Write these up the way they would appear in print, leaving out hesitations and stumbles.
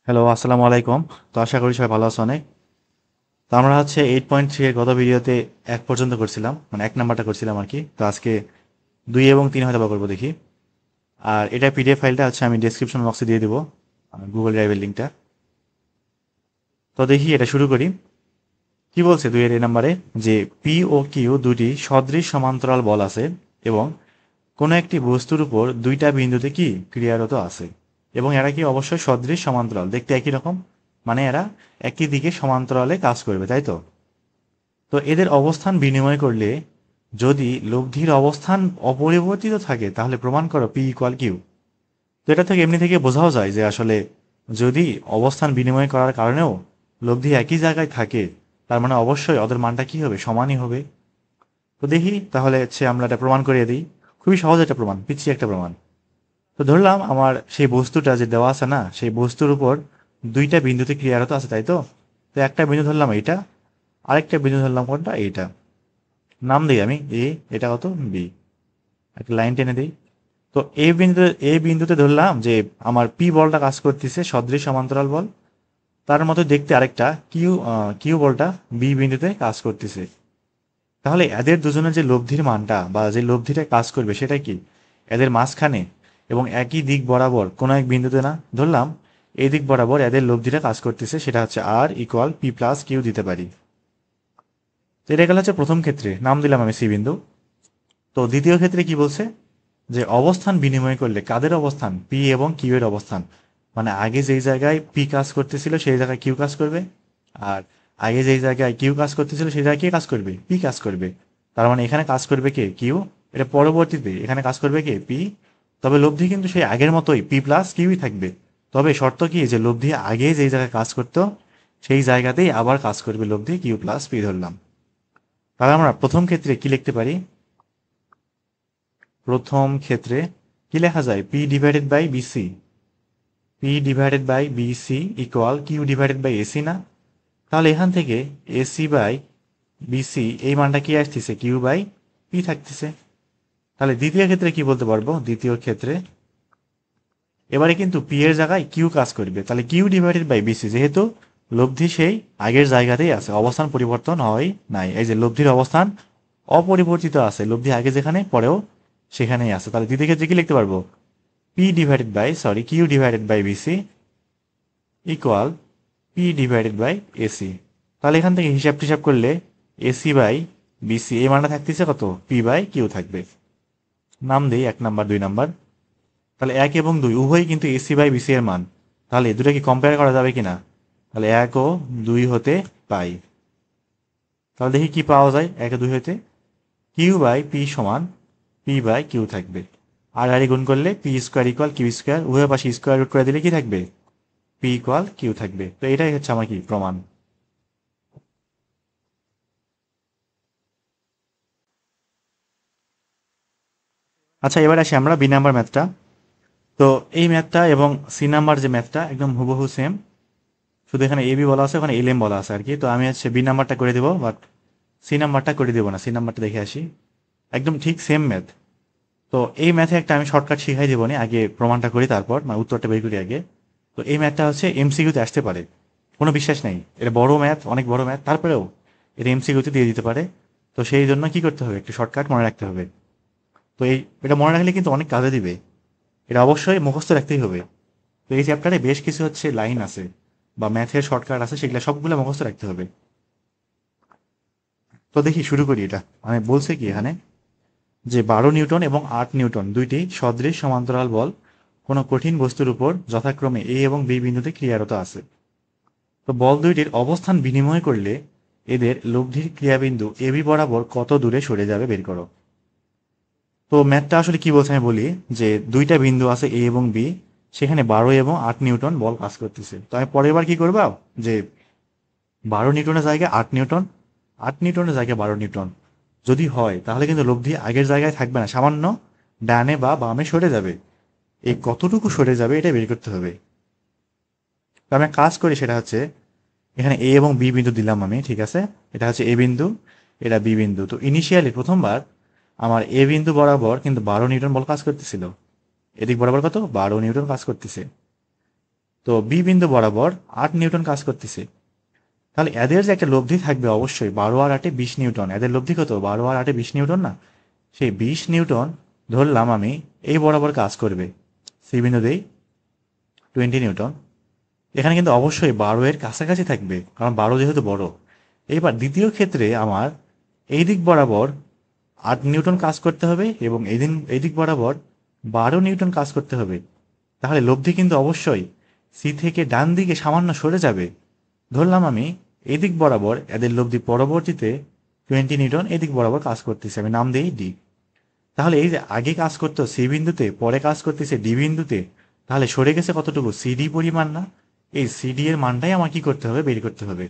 Hello, আসসালামু আলাইকুম। তো আশা করি সবাই ভালো আছো অনেক। তো আমরা হচ্ছে 8.3 এর গত ভিডিওতে 1 পর্যন্ত করছিলাম, মানে 1 নাম্বারটা করছিলাম আর কি। তো আজকে 2 এবং 3 হয়তো বা করবো দেখি। আর এটা পিডিএফ ফাইলটা হচ্ছে আমি ডেসক্রিপশন বক্সে দিয়ে দিব, গুগল ড্রাইভের লিঙ্কটা। তো দেখি এটা শুরু করি। কি বলছে 2 এর এই নাম্বারে, যে পি ও কিউ দুটি সদৃশ সমান্তরাল বল আছে এবং কোনো একটি বস্তুর উপর দুইটা বিন্দুতে কি ক্রিয়ারত আছে, এবং এরা কি অবশ্যই সদৃশ সমান্তরাল, দেখতে একই রকম, মানে এরা একই দিকে সমান্তরালে কাজ করবে, তাই তো? তো এদের অবস্থান বিনিময় করলে যদি লব্ধির অবস্থান অপরিবর্তিত থাকে তাহলে প্রমাণ করো পি ইকুয়াল কিউ। তো এটা থেকে এমনি থেকে বোঝাও যায় যে আসলে যদি অবস্থান বিনিময় করার কারণেও লব্ধি একই জায়গায় থাকে, তার মানে অবশ্যই ওদের মানটা কি হবে, সমানই হবে। তো দেখি তাহলে হচ্ছে আমরা এটা প্রমাণ করিয়ে দিই। খুবই সহজ একটা প্রমাণ, পিচ্ছি একটা প্রমাণ। তো ধরলাম আমার সেই বস্তুটা যে দেওয়া আছে না, সেই বস্তুর উপর দুইটা বিন্দুতে ক্রিয়ারত আছে, তাই তো? তো একটা বিন্দু ধরলাম এইটা, আরেকটা বিন্দু ধরলাম কোনটা, এইটা। নাম দিই আমি এ, এটা কত, বি। একটা লাইন টেনে দিই। তো এ বিন্দুতে ধরলাম যে আমার পি বলটা কাজ করতেছে সদৃশ সমান্তরাল বল, তার মতো দেখতে আরেকটা কিউ, কিউ বলটা বি বিন্দুতে কাজ করতেছে। তাহলে এদের দুজনের যে লব্ধির মানটা বা যে লব্ধিটা কাজ করবে সেটা কি এদের মাঝখানে এবং একই দিক বরাবর কোনো এক বিন্দুতে না, ধরলাম এই দিক বরাবর এদের লব্ধিটা কাজ করতেছে, সেটা হচ্ছে আর ইকুয়াল পি প্লাস কিউ দিতে পারি। তো এটা গেল হচ্ছে প্রথম ক্ষেত্রে, নাম দিলাম আমি সি বিন্দু। তো দ্বিতীয় ক্ষেত্রে কি বলছে, যে অবস্থান বিনিময় করলে কাদের অবস্থান, পি এবং কিউ এর অবস্থান, মানে আগে যেই জায়গায় পি কাজ করতেছিল সেই জায়গায় কিউ কাজ করবে, আর আগে যেই জায়গায় কিউ কাজ করতেছিল সেই জায়গায় কে কাজ করবে, পি কাজ করবে। তার মানে এখানে কাজ করবে কে, কিউ। এটা পরবর্তীতে এখানে কাজ করবে কে, পি। তবে লব্ধি কিন্তু সেই আগের মতোই পি প্লাস কিউই থাকবে। তবে শর্ত কি, যে লব্ধি আগে যেই জায়গায় কাজ করতো সেই জায়গাতেই আবার কাজ করবে লব্ধি কিউ প্লাস পি ধরলাম। তাহলে আমরা প্রথম ক্ষেত্রে কি লিখতে পারি, প্রথম ক্ষেত্রে কি লেখা যায়, P divided by BC, P divided by BC equal Q divided by AC না? তাহলে এখান থেকে এসি বাই বিসি এই মানটা কি আসতেছে, কিউ বাই পি থাকতেছে। তাহলে দ্বিতীয় ক্ষেত্রে কি বলতে পারবো, দ্বিতীয় ক্ষেত্রে এবারে কিন্তু পি এর জায়গায় কিউ কাজ করবে, তাহলে কিউ ডিভাইডেড বাই বিসি, যেহেতু লব্ধি সেই আগের জায়গাতেই আছে, অবস্থান পরিবর্তন হয় নাই, এই যে লব্ধির অবস্থান অপরিবর্তিত আছে, লব্ধি আগে যেখানে পরেও সেখানেই আছে। তাহলে দ্বিতীয় ক্ষেত্রে কি লিখতে পারবো, Q divided by BC equal P divided by AC. তাহলে এখান থেকে হিসাব টিসাব করলে এসি বাই বিসি এই মানটা থাকতেছে কত, পি বাই কিউ থাকবে। নাম দেই 1 নাম্বার 2 নাম্বার। তাহলে 1 এবং 2 উভয়ই কিন্তু এসি বাই বিসি এর মান। তাহলে এই দুটো কি কম্পেয়ার করা যাবে কিনা, তাহলে 1 ও 2 হতে পাই। তাহলে দেখি কি পাওয়া যায় 1 ও 2 হতে, কিউ বাই পি সমান পি বাই কিউ থাকবে। আর গুণ করলে P square equal Q square, উভয় পাশে স্কোয়ার রুট করে দিলে কি থাকবে, পি ইকুয়াল কিউ থাকবে। তো এটাই হচ্ছে আমার কি প্রমাণ। আচ্ছা, এবার আসি আমরা বি নাম্বার ম্যাথটা। তো এই ম্যাথটা এবং সি নাম্বার যে ম্যাথটা একদম হুবহু সেম, শুধু এখানে এ বি বলা আছে, ওখানে এল এম বলা আছে আর কি। তো আমি হচ্ছে বি নাম্বারটা করে দেবো, বাট সি নাম্বারটা করে দেবো না, সি নাম্বারটা দেখে আসি। একদম ঠিক সেম ম্যাথ। তো এই ম্যাথে একটা আমি শর্টকাট শিখাই দেবো নি, আগে প্রমাণটা করি, তারপর মানে উত্তরটা বের করি আগে। তো এই ম্যাথটা হচ্ছে এমসিকিউতে আসতে পারে, কোনো বিশ্বাস নেই, এটা বড় ম্যাথ, অনেক বড় ম্যাথ, তারপরেও এটা এমসিকিউতে দিয়ে দিতে পারে। তো সেই জন্য কি করতে হবে, একটু শর্টকাট মনে রাখতে হবে। তো এটা মনে রাখলে কিন্তু অনেক কাজে দিবে, এটা অবশ্যই মুখস্থ রাখতেই হবে। তো এই চ্যাপ্টারে বেশ কিছু হচ্ছে লাইন আছে বা ম্যাথের শর্টকাট আছে, সেগুলো সবগুলো মুখস্থ রাখতে হবে। তো দেখি শুরু করি। এটা মানে বলছে কি এখানে, যে 12 নিউটন এবং 8 নিউটন দুইটি সদৃশ সমান্তরাল বল কোনো কঠিন বস্তুর উপর যথাক্রমে এ এবং বি বিন্দুতে ক্রিয়ারত আছে। তো বল দুইটির অবস্থান বিনিময় করলে এদের লব্ধির ক্রিয়াবিন্দু এ বি বরাবর কত দূরে সরে যাবে বের করো। তো ম্যাথটা আসলে কি বলছে আমি বলি, যে দুইটা বিন্দু আছে এ এবং বি, সেখানে 12 এবং 8 নিউটন বল কাজ করতেছে। তো আমি পরের বার কি করবা, যে 12 নিউটনের জায়গায় 8 নিউটন, 8 নিউটনের জায়গায় 12 নিউটন যদি হয় তাহলে কিন্তু লব্ধি আগের জায়গায় থাকবে না, সামান্য ডানে বা বামে সরে যাবে। এই কতটুকু সরে যাবে এটা বের করতে হবে। তো আমি এক কাজ করি, সেটা হচ্ছে এখানে এ এবং বি বিন্দু দিলাম আমি, ঠিক আছে? এটা হচ্ছে এ বিন্দু, এটা বি বিন্দু। তো ইনিশিয়ালি প্রথমবার আমার এ বিন্দু বরাবর কিন্তু 12 নিউটন বল কাজ করতেছিল, এদিক বরাবর কত, 12 নিউটন কাজ করতেছে। তো বি বিন্দু বরাবর 8 নিউটন কাজ করতেছে। তাহলে এদের যে একটা লব্ধি থাকবে অবশ্যই 12 আর 8 20 নিউটন। এদের লব্ধি কত? 12 আর 8 20 নিউটন না? সেই 20 নিউটন ধরলাম আমি এই বরাবর কাজ করবে। সি বিন্দুতেই 20 নিউটন। এখানে কিন্তু অবশ্যই 12 এর কাছাকাছি থাকবে, কারণ 12 যেহেতু বড়। এইবার দ্বিতীয় ক্ষেত্রে আমার এই দিক বরাবর 8 নিউটন কাজ করতে হবে এবং এই দিক বরাবর 12 নিউটন কাজ করতে হবে। তাহলে লব্ধি কিন্তু অবশ্যই সি থেকে ডান দিকে সামান্য সরে যাবে। ধরলাম আমি এদিক বরাবর এদের লব্ধি পরবর্তীতে 20 নিউটন এদিক বরাবর কাজ করতেছে, আমি নাম দিই ডি। তাহলে এই যে আগে কাজ করতো সি বিন্দুতে, পরে কাজ করতেছে ডি বিন্দুতে, তাহলে সরে গেছে কতটুকু? সিডি পরিমাণ না? এই সিডি এর মানটাই আমার কি করতে হবে? বের করতে হবে।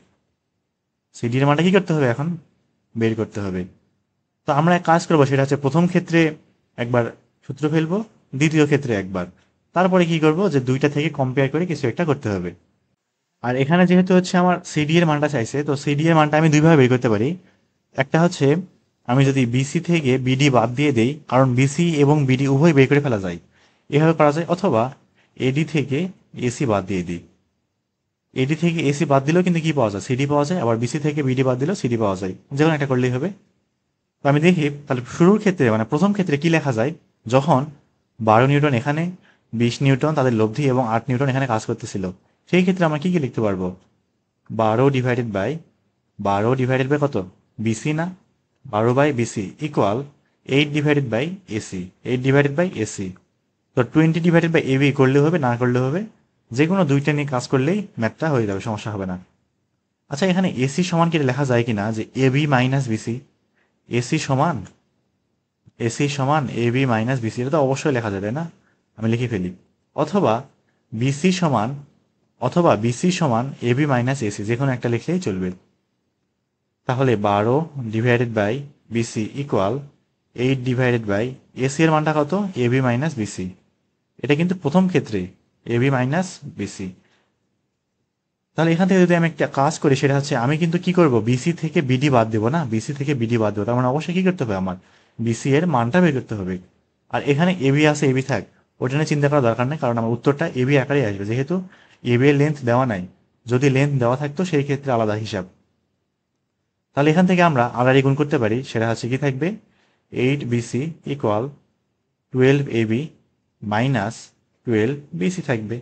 সিডি এর মানটা কি করতে হবে? এখন বের করতে হবে। তো আমরা এক কাজ করবো, সেটা হচ্ছে প্রথম ক্ষেত্রে একবার সূত্র ফেলবো, দ্বিতীয় ক্ষেত্রে একবার, তারপরে কি করব যে দুইটা থেকে কম্পেয়ার করে কিছু একটা করতে হবে। আর এখানে যেহেতু হচ্ছে আমার সিডি এর মানটা চাইছে, তো সিডি এর মানটা আমি দুইভাবে বের করতে পারি। একটা হচ্ছে আমি যদি বিসি থেকে বিডি বাদ দিয়ে দেই, কারণ বিসি এবং বিডি উভয় বের করে ফেলা যায়, এভাবে করা যায়। অথবা এডি থেকে এসি বাদ দিয়ে দিই। এডি থেকে এসি বাদ দিলেও কিন্তু কি পাওয়া যায়? সিডি পাওয়া যায়। আবার বিসি থেকে বিডি বাদ দিলেও সিডি পাওয়া যায়। যে কোনো একটা করলেই হবে। তো আমি দেখি তাহলে শুরুর ক্ষেত্রে মানে প্রথম ক্ষেত্রে কি লেখা যায়, যখন 12 নিউটন এখানে, 20 নিউটন তাদের লব্ধি এবং 8 নিউটন এখানে কাজ করতেছিল, সেই ক্ষেত্রে আমরা কি কি লিখতে পারবো? 12 ডিভাইডেড বাই কত? বিসি না? 12/BC equal 8/AC। 8/AC। তো 20/AB করলে হবে, না করলে হবে, যে কোনো দুইটা নিয়ে কাজ করলেই ম্যাথটা হয়ে যাবে, সমস্যা হবে না। আচ্ছা, এখানে এসি সমান কি লেখা যায় কিনা যে এবি মাইনাস বিসি? এসি সমান এবি মাইনাস বিসি, এটা তো অবশ্যই লেখা যায়, তাই না? আমি লিখে ফেলি। অথবা বিসি সমান এবি মাইনাস এসি, যে কোনো একটা লিখলেই চলবে। তাহলে 12/BC ইকুয়াল 8/AC এর মানটা কত? AB minus BC. এটা কিন্তু প্রথম ক্ষেত্রে এবি মাইনাস বিসি। তাহলে এখান থেকে যদি আমি একটা কাজ করি, সেটা হচ্ছে আমি কিন্তু কি করব? বিসি থেকে বিডি বাদ দেবো না? বিসি থেকে বিডি বাদ দেবো, তার মানে অবশ্যই কি করতে হবে? আমার বিসি এর মানটা বের করতে হবে। আর এখানে এবি আছে, এবি থাক, ওটা নিয়ে চিন্তা করার দরকার নেই, কারণ আমার উত্তরটা এবি আকারেই আসবে, যেহেতু এবি এর লেন্থ দেওয়া নাই। যদি লেন্থ দেওয়া থাকতো সেই ক্ষেত্রে আলাদা হিসাব। তাহলে এখান থেকে আমরা আড়াআড়ি গুণ করতে পারি, সেটা হচ্ছে কি থাকবে? 8BC equal 12AB minus 12BC থাকবে।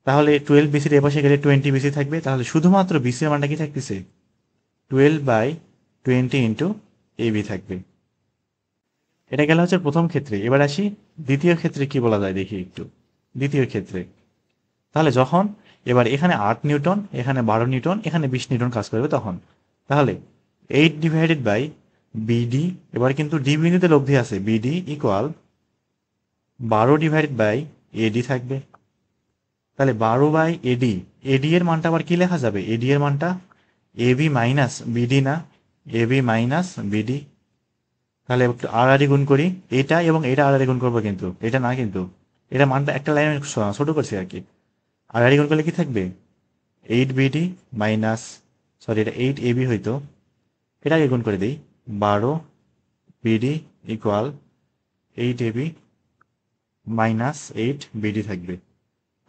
তাহলে 12BCর এপাশে গেলে 20BC থাকবে। তাহলে শুধুমাত্র বিসির মানটা কি থাকতেছে? 12/20 ইন্টু এবি থাকবে। এটা গেল হচ্ছে প্রথম ক্ষেত্রে। এবার আসি দ্বিতীয় ক্ষেত্রে কি বলা যায় দেখি একটু। দ্বিতীয় ক্ষেত্রে তাহলে যখন এবার এখানে 8 নিউটন, এখানে 12 নিউটন, এখানে 20 নিউটন কাজ করবে, তখন তাহলে 8/BD, এবার কিন্তু ডি বিন্দুতে লব্ধি আছে, বিডি ইকুয়াল 12/AD থাকবে। তাহলে 12/AD, এডি এর মানটা আবার কি লেখা যাবে? এডি এর মানটা এবি মাইনাস বিডি না? AB minus BD. তাহলে একটু আড়াআড়ি গুণ করি, এটা এবং এটা আড়াআড়ি গুণ করবো, কিন্তু এটা না, কিন্তু এটা মানটা একটা লাইনে ছোট করছি আর কি। আড়াআড়ি গুণ করলে কি থাকবে? 8BD মাইনাস, সরি এটা 8AB হইতো, এটা আগে গুণ করে দিই। 12BD equal 8AB minus 8BD থাকবে।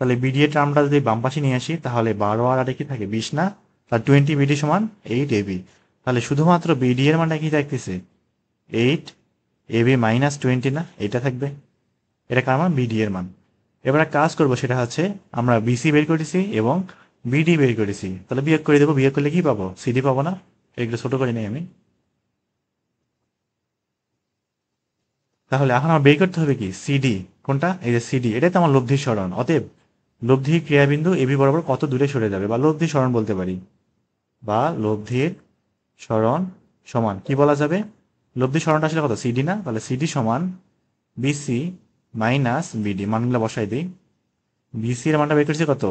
তাহলে বিডি এর টার্মটা যদি বাম পাশে নিয়ে আসি, তাহলে 12 আর 8 কি থাকে? 20 না? তাহলে 20BD সমান 8AB। তাহলে শুধুমাত্র বিডি এর মানটা কি থাকতেছে? 8AB মাইনাস 20 না? এটা থাকবে। এটা কার মান? বিডি এর মান। এবার একটা কাজ করবো, সেটা হচ্ছে আমরা বিসি বের করেছি এবং বিডি বের করেছি, তাহলে বিয়োগ করে দেবো। বিয়োগ করলে কি পাবো? সিডি পাবো না? এগুলো ছোট করে নিই আমি। তাহলে এখন আমার বের করতে হবে কি? সিডি। কোনটা? এই যে সিডি, এটাই তো আমার লব্ধির সরণ। অতএব লব্ধি ক্রিয়াবিন্দু এবি বরাবর কত দূরে সরে যাবে, বা লব্ধি সরণ বলতে পারি, বা লব্ধির সরণ সমান কি বলা যাবে? লব্ধি সরণটা আসলে কত? সিডি না? তাহলে সিডি সমান বিসি মাইনাস বিডি। মানগুলো বসাই দিই। বিসি এর মানটা বের করছি কত?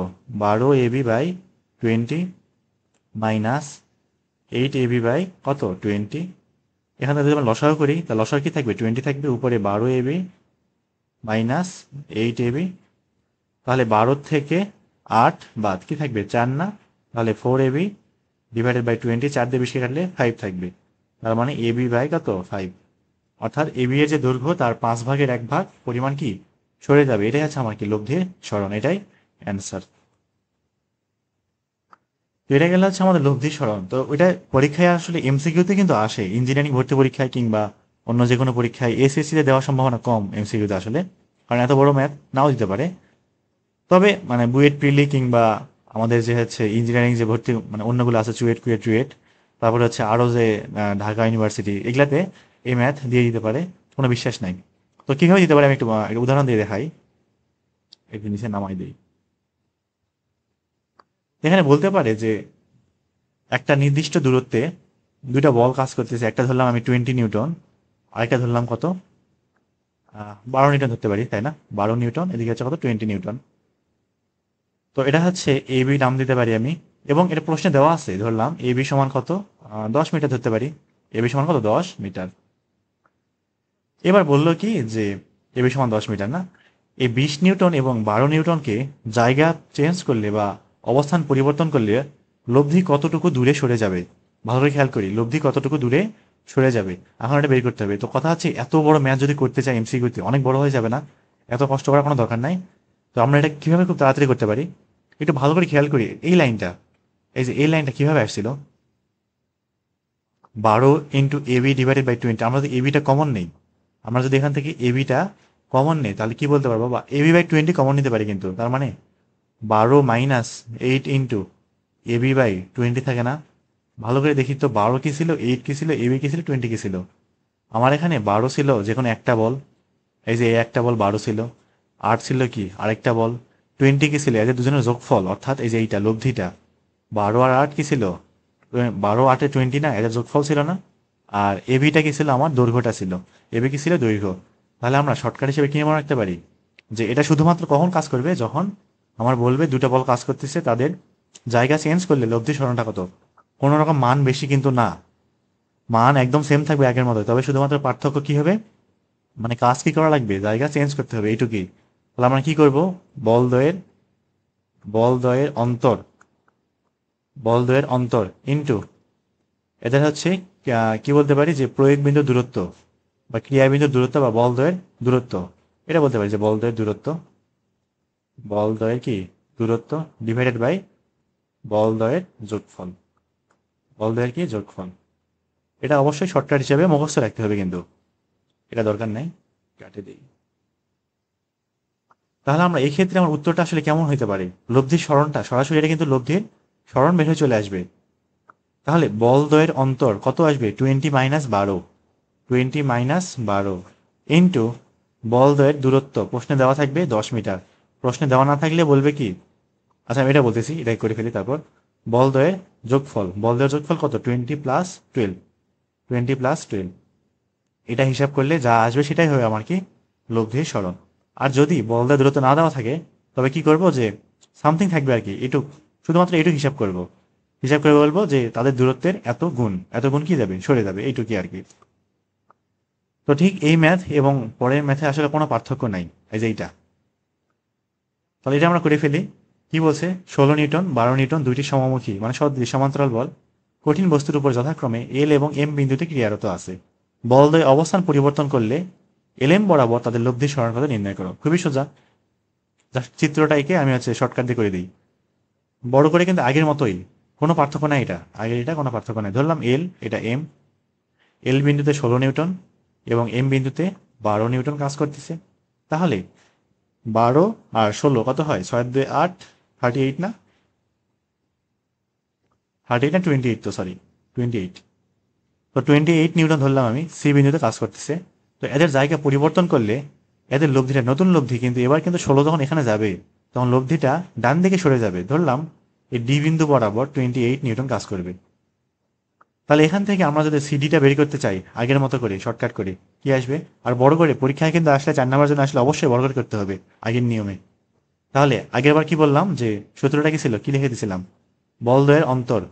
12AB/20 মাইনাস 8AB বাই কত? 20। এখানে যদি আমরা লসাগু করি, তাহলে লসাগু কি থাকবে? 20 থাকবে, উপরে 12AB মাইনাস 8AB। তাহলে 12 থেকে 8 বাদ কি থাকবে? 4 না? তাহলে 4AB ডিভাইডেড বাই 20, 4 দিয়ে 20 কাটলে 5 থাকবে। তার মানে এবি বাই কত? 5। অর্থাৎ এবি এর যে দৈর্ঘ্য, তার 5/1 ভাগ পরিমাণ কি সরে যাবে। এটাই হচ্ছে আমার কি লব্ধির সরণ। এটাই অ্যান্সার। তো এটা গেলে হচ্ছে আমাদের লব্ধি সরণ। তো ওইটা পরীক্ষায় আসলে এমসিকিউতে কিন্তু আসে, ইঞ্জিনিয়ারিং ভর্তি পরীক্ষায় কিংবা অন্য যে কোনো পরীক্ষায় এসএসসি তে দেওয়ার সম্ভাবনা কম এমসিকিউতে আসলে, কারণ এত বড় ম্যাথ নাও দিতে পারে। তবে মানে বুয়েট প্রিলি কিংবা আমাদের যে হচ্ছে ইঞ্জিনিয়ারিং যে ভর্তি মানে অন্যগুলো আছে চুয়েট কুয়েট টুয়েট, তারপরে হচ্ছে আরো যে ঢাকা ইউনিভার্সিটি, এগুলাতে এই ম্যাথ দিয়ে দিতে পারে, কোনো বিশ্বাস নাই। তো কিভাবে দিতে পারে আমি একটু একটা উদাহরণ দিয়ে দেখাই, একটু নিচে নামাই দিই। এখানে বলতে পারে যে একটা নির্দিষ্ট দূরত্বে দুইটা বল কাজ করতেছে, একটা ধরলাম আমি 20 নিউটন, আরেকটা ধরলাম কত 12 নিউটন ধরতে পারি, তাই না? 12 নিউটন, এদিকে হচ্ছে কত 20 নিউটন। তো এটা হচ্ছে এ বি নাম দিতে পারি আমি, এবং এটা প্রশ্নে দেওয়া আছে, ধরলাম এ বি সমান কত 10 মিটার ধরতে পারি, এ বি সমান কত 10 মিটার। এবার বললো কি যে এ বি সমান 10 মিটার না, এই 20 নিউটন এবং 12 নিউটনকে জায়গা চেঞ্জ করলে বা অবস্থান পরিবর্তন করলে লব্ধি কতটুকু দূরে সরে যাবে। ভালো করে খেয়াল করি, লব্ধি কতটুকু দূরে সরে যাবে, এখন এটা বের করতে হবে। তো কথা হচ্ছে এত বড় ম্যাথ যদি করতে চাই এমসিকিউতে অনেক বড় হয়ে যাবে না, এত কষ্ট করার কোনো দরকার নাই। তো আমরা এটা কিভাবে খুব তাড়াতাড়ি করতে পারি, একটু ভালো করে খেয়াল করি এই লাইনটা, এই যে এই লাইনটা কিভাবে আসছিল, 12 × AB/20। আমরা যদি এবিটা কমন নেই, আমরা যদি এখান থেকে এবিটা কমন নেই, তাহলে কি বলতে পারবো, বা AB/20 কমন নিতে পারি, কিন্তু তার মানে 12 - 8 × AB/20 থাকে না? ভালো করে দেখি তো, 12 কি ছিল, 8 কি ছিল, এবি কি ছিল, 20 কি ছিল। আমার এখানে 12 ছিল যে কোনো একটা বল, এই যে এই একটা বল 12 ছিল। 8 ছিল কি আরেকটা বল, 20 কি ছিল এদের দুজনের যোগফল, অর্থাৎ এই যে এইটা লব্ধিটা। 12 আর 8 কি ছিল, 12 × 8 = 20 না, এদের যোগফল ছিল না? আর এবিটা কি ছিল, আমার দৈর্ঘ্যটা ছিল, এবি কি ছিল দৈর্ঘ্য। তাহলে আমরা শর্টকাট হিসেবে কি মনে রাখতে পারি, যে এটা শুধুমাত্র কখন কাজ করবে, যখন আমার বলবে দুটো বল কাজ করতেছে, তাদের জায়গা চেঞ্জ করলে লব্ধি সরণটা কত। কোনো রকম মান বেশি কিন্তু না, মান একদম সেম থাকবে আগের মতো, তবে শুধুমাত্র পার্থক্য কি হবে, মানে কাজ কি করা লাগবে, জায়গা চেঞ্জ করতে হবে, এইটুকুই। তাহলে আমরা কি করব, বলদ্বয়ের বলদ্বয়ের অন্তর, বলদ্বয়ের অন্তর ইনটু এদের হচ্ছে কি বলতে পারি, যে প্রয়োগ বিন্দু দূরত্ব বা ক্রিয়া বিন্দু দূরত্ব বা বলদ্বয়ের দূরত্ব, এটা বলতে পারি যে বলদ্বয়ের দূরত্ব, বলদ্বয়ের কি দূরত্ব ডিভাইডেড বাই বলদ্বয়ের যোগফল, বলদ্বয়ের কি যোগফল। এটা অবশ্যই শর্টকাট হিসেবে মুখস্থ রাখতে হবে, কিন্তু এটা দরকার নেই, কাটে দিই। তাহলে আমরা এই ক্ষেত্রে আমার উত্তরটা আসলে কেমন হইতে পারে, লব্ধির সরণটা সরাসরি এটা কিন্তু লব্ধির সরণ বের হয়ে চলে আসবে। তাহলে বলদ্বয়ের অন্তর কত আসবে, 20 - 12, 20 - 12 ইন্টু বলদ্বয়ের দূরত্ব, প্রশ্নে দেওয়া থাকবে 10 মিটার, প্রশ্নে দেওয়া না থাকলে বলবে কি, আচ্ছা আমি এটা বলতেছি, এটাই করে ফেলি। তারপর বলদ্বয়ের যোগফল, বলদ্বয়ের যোগফল কত, 20 + 12, 20 + 12, এটা হিসাব করলে যা আসবে সেটাই হবে আমার কি লব্ধির সরণ। আর যদি বলদ্বয়ের দূরত্ব না দেওয়া থাকে, তবে কি করব, যে সামথিং থাকবে আর কি, এটুক, শুধুমাত্র এটুক হিসাব করব, হিসাব করে বলবো যে তাদের দূরত্বের এত গুণ কি যাবে, সরে যাবে, এইটুকুই আর কি। তো ঠিক এই ম্যাথ এবং পরের ম্যাথে আসলে কোনো পার্থক্য নাই, এই যে এইটা। তাহলে এটা আমরা করে ফেলি। কি বলছে, 16 নিউটন 12 নিউটন দুইটি সমমুখী মানে সদৃশ সমান্তরাল বল কঠিন বস্তুর উপর যথাক্রমে এল এবং এম বিন্দুতে ক্রিয়ারত আছে। বলদ্বয় অবস্থান পরিবর্তন করলে এল এম বরাবর তাদের লব্ধির সরণ কথা নির্ণয় করো। খুবই সোজা, জাস্ট চিত্রটা এঁকে আমি হচ্ছে শর্টকাট দিয়ে করে দিই, বড় করে, কিন্তু আগের মতোই, কোনো পার্থক্য নাই, এটা আগের এটা কোনো পার্থক্য নাই। ধরলাম এল, এটা এম, এল বিন্দুতে 16 নিউটন এবং এম বিন্দুতে 12 নিউটন কাজ করতেছে। তাহলে 12 আর 16 কত হয়, 6 × 2 = 8, 38 না, 38 না 28, তো সরি 28। তো 28 নিউটন ধরলাম আমি, সি বিন্দুতে কাজ করতেছে। তো এদের জায়গা পরিবর্তন করলে এদের লব্ধিটা নতুন লব্ধি, কিন্তু এবার কিন্তু 16 যখন এখানে যাবে তখন লব্ধিটা ডান দিকে সরে যাবে। ধরলাম এই ডি বিন্দু বরাবর 28 নিউটন কাজ করবে। তাহলে এখান থেকে আমরা যদি সিডিটা বের করতে চাই আগের মতো করে শর্টকাট করে, কি আসবে, আর বড় করে পরীক্ষায় কিন্তু আসলে 4 নাম্বার জন্য আসলে অবশ্যই বড় করে করতে হবে আগের নিয়মে। তাহলে আগের বার কি বললাম, যে সূত্রটা কি ছিল, কি লিখে দিয়েছিলাম, বলদ্বয়ের অন্তর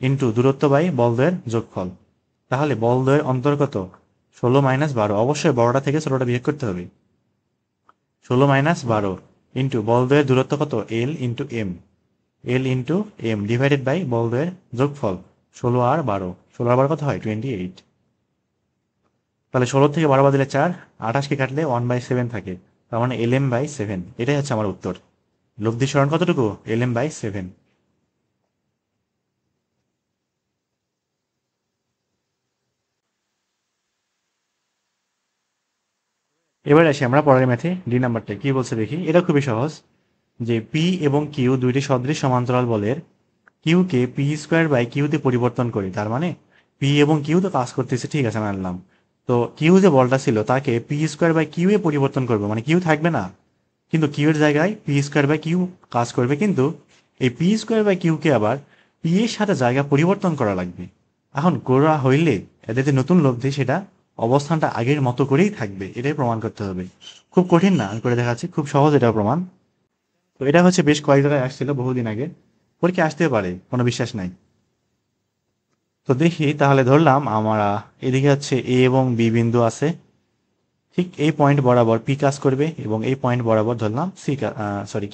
ইন্টু দূরত্ব বাই বলদ্বয়ের যোগফল। তাহলে বলদ্বয়ের অন্তর কত, 16 - 12, অবশ্যই বড়টা থেকে ছোটটা বিয়োগ করতে হবে। 16 - 12 ইন্টু বলদ্বয়ের দূরত্ব কত, L into M, L into M divided by বলদ্বয়ের যোগফল, 16 আর 12, 16 আর 12 কত হয়, 28। তাহলে 16 থেকে 12 বাদ দিলে 4, 28কে কাটলে 1/7 থাকে, তার মানে LM/7, এটাই হচ্ছে আমার উত্তর। লব্ধি সরণ কতটুকু, LM/7। এবার আসি আমরা পরের ম্যাথে ডি নাম্বারটা কি বলছে দেখি। এটা খুবই সহজ, যে পি এবং কিউ দুইটি সদৃশ সমান্তরাল বলের কিউকে পি স্কোয়ার বাই কিউতে পরিবর্তন করি। তার মানে পি এবং কিউ তো কাজ করতেছে, ঠিক আছে মানলাম। তো কিউ যে বলটা ছিল তাকে পি স্কোয়ার বাই কিউ এ পরিবর্তন করবো, মানে কিউ থাকবে না, কিন্তু কিউ এর জায়গায় পি স্কোয়ার বাই কিউ কাজ করবে। কিন্তু এই পি স্কোয়ার বাই কিউকে আবার পি এর সাথে জায়গা পরিবর্তন করা লাগবে। এখন করা হইলে এদের যে নতুন লব্ধি সেটা অবস্থানটা আগের মতো করেই থাকবে, এটাই প্রমাণ করতে হবে। খুব কঠিন না, আমি করে দেখাচ্ছি, খুব সহজ এটা প্রমাণ। তো এটা হচ্ছে বেশ কয়েক জায়গায় আসছিল বহুদিন আগে, পরীক্ষা আসতে পারে, কোনো বিশ্বাস নাই। তো দেখি তাহলে, ধরলাম আমরা এদিকে হচ্ছে এ এবং বি বিন্দু আছে, ঠিক এই পয়েন্ট বরাবর পি কাজ করবে এবং এই পয়েন্ট বরাবর ধরলাম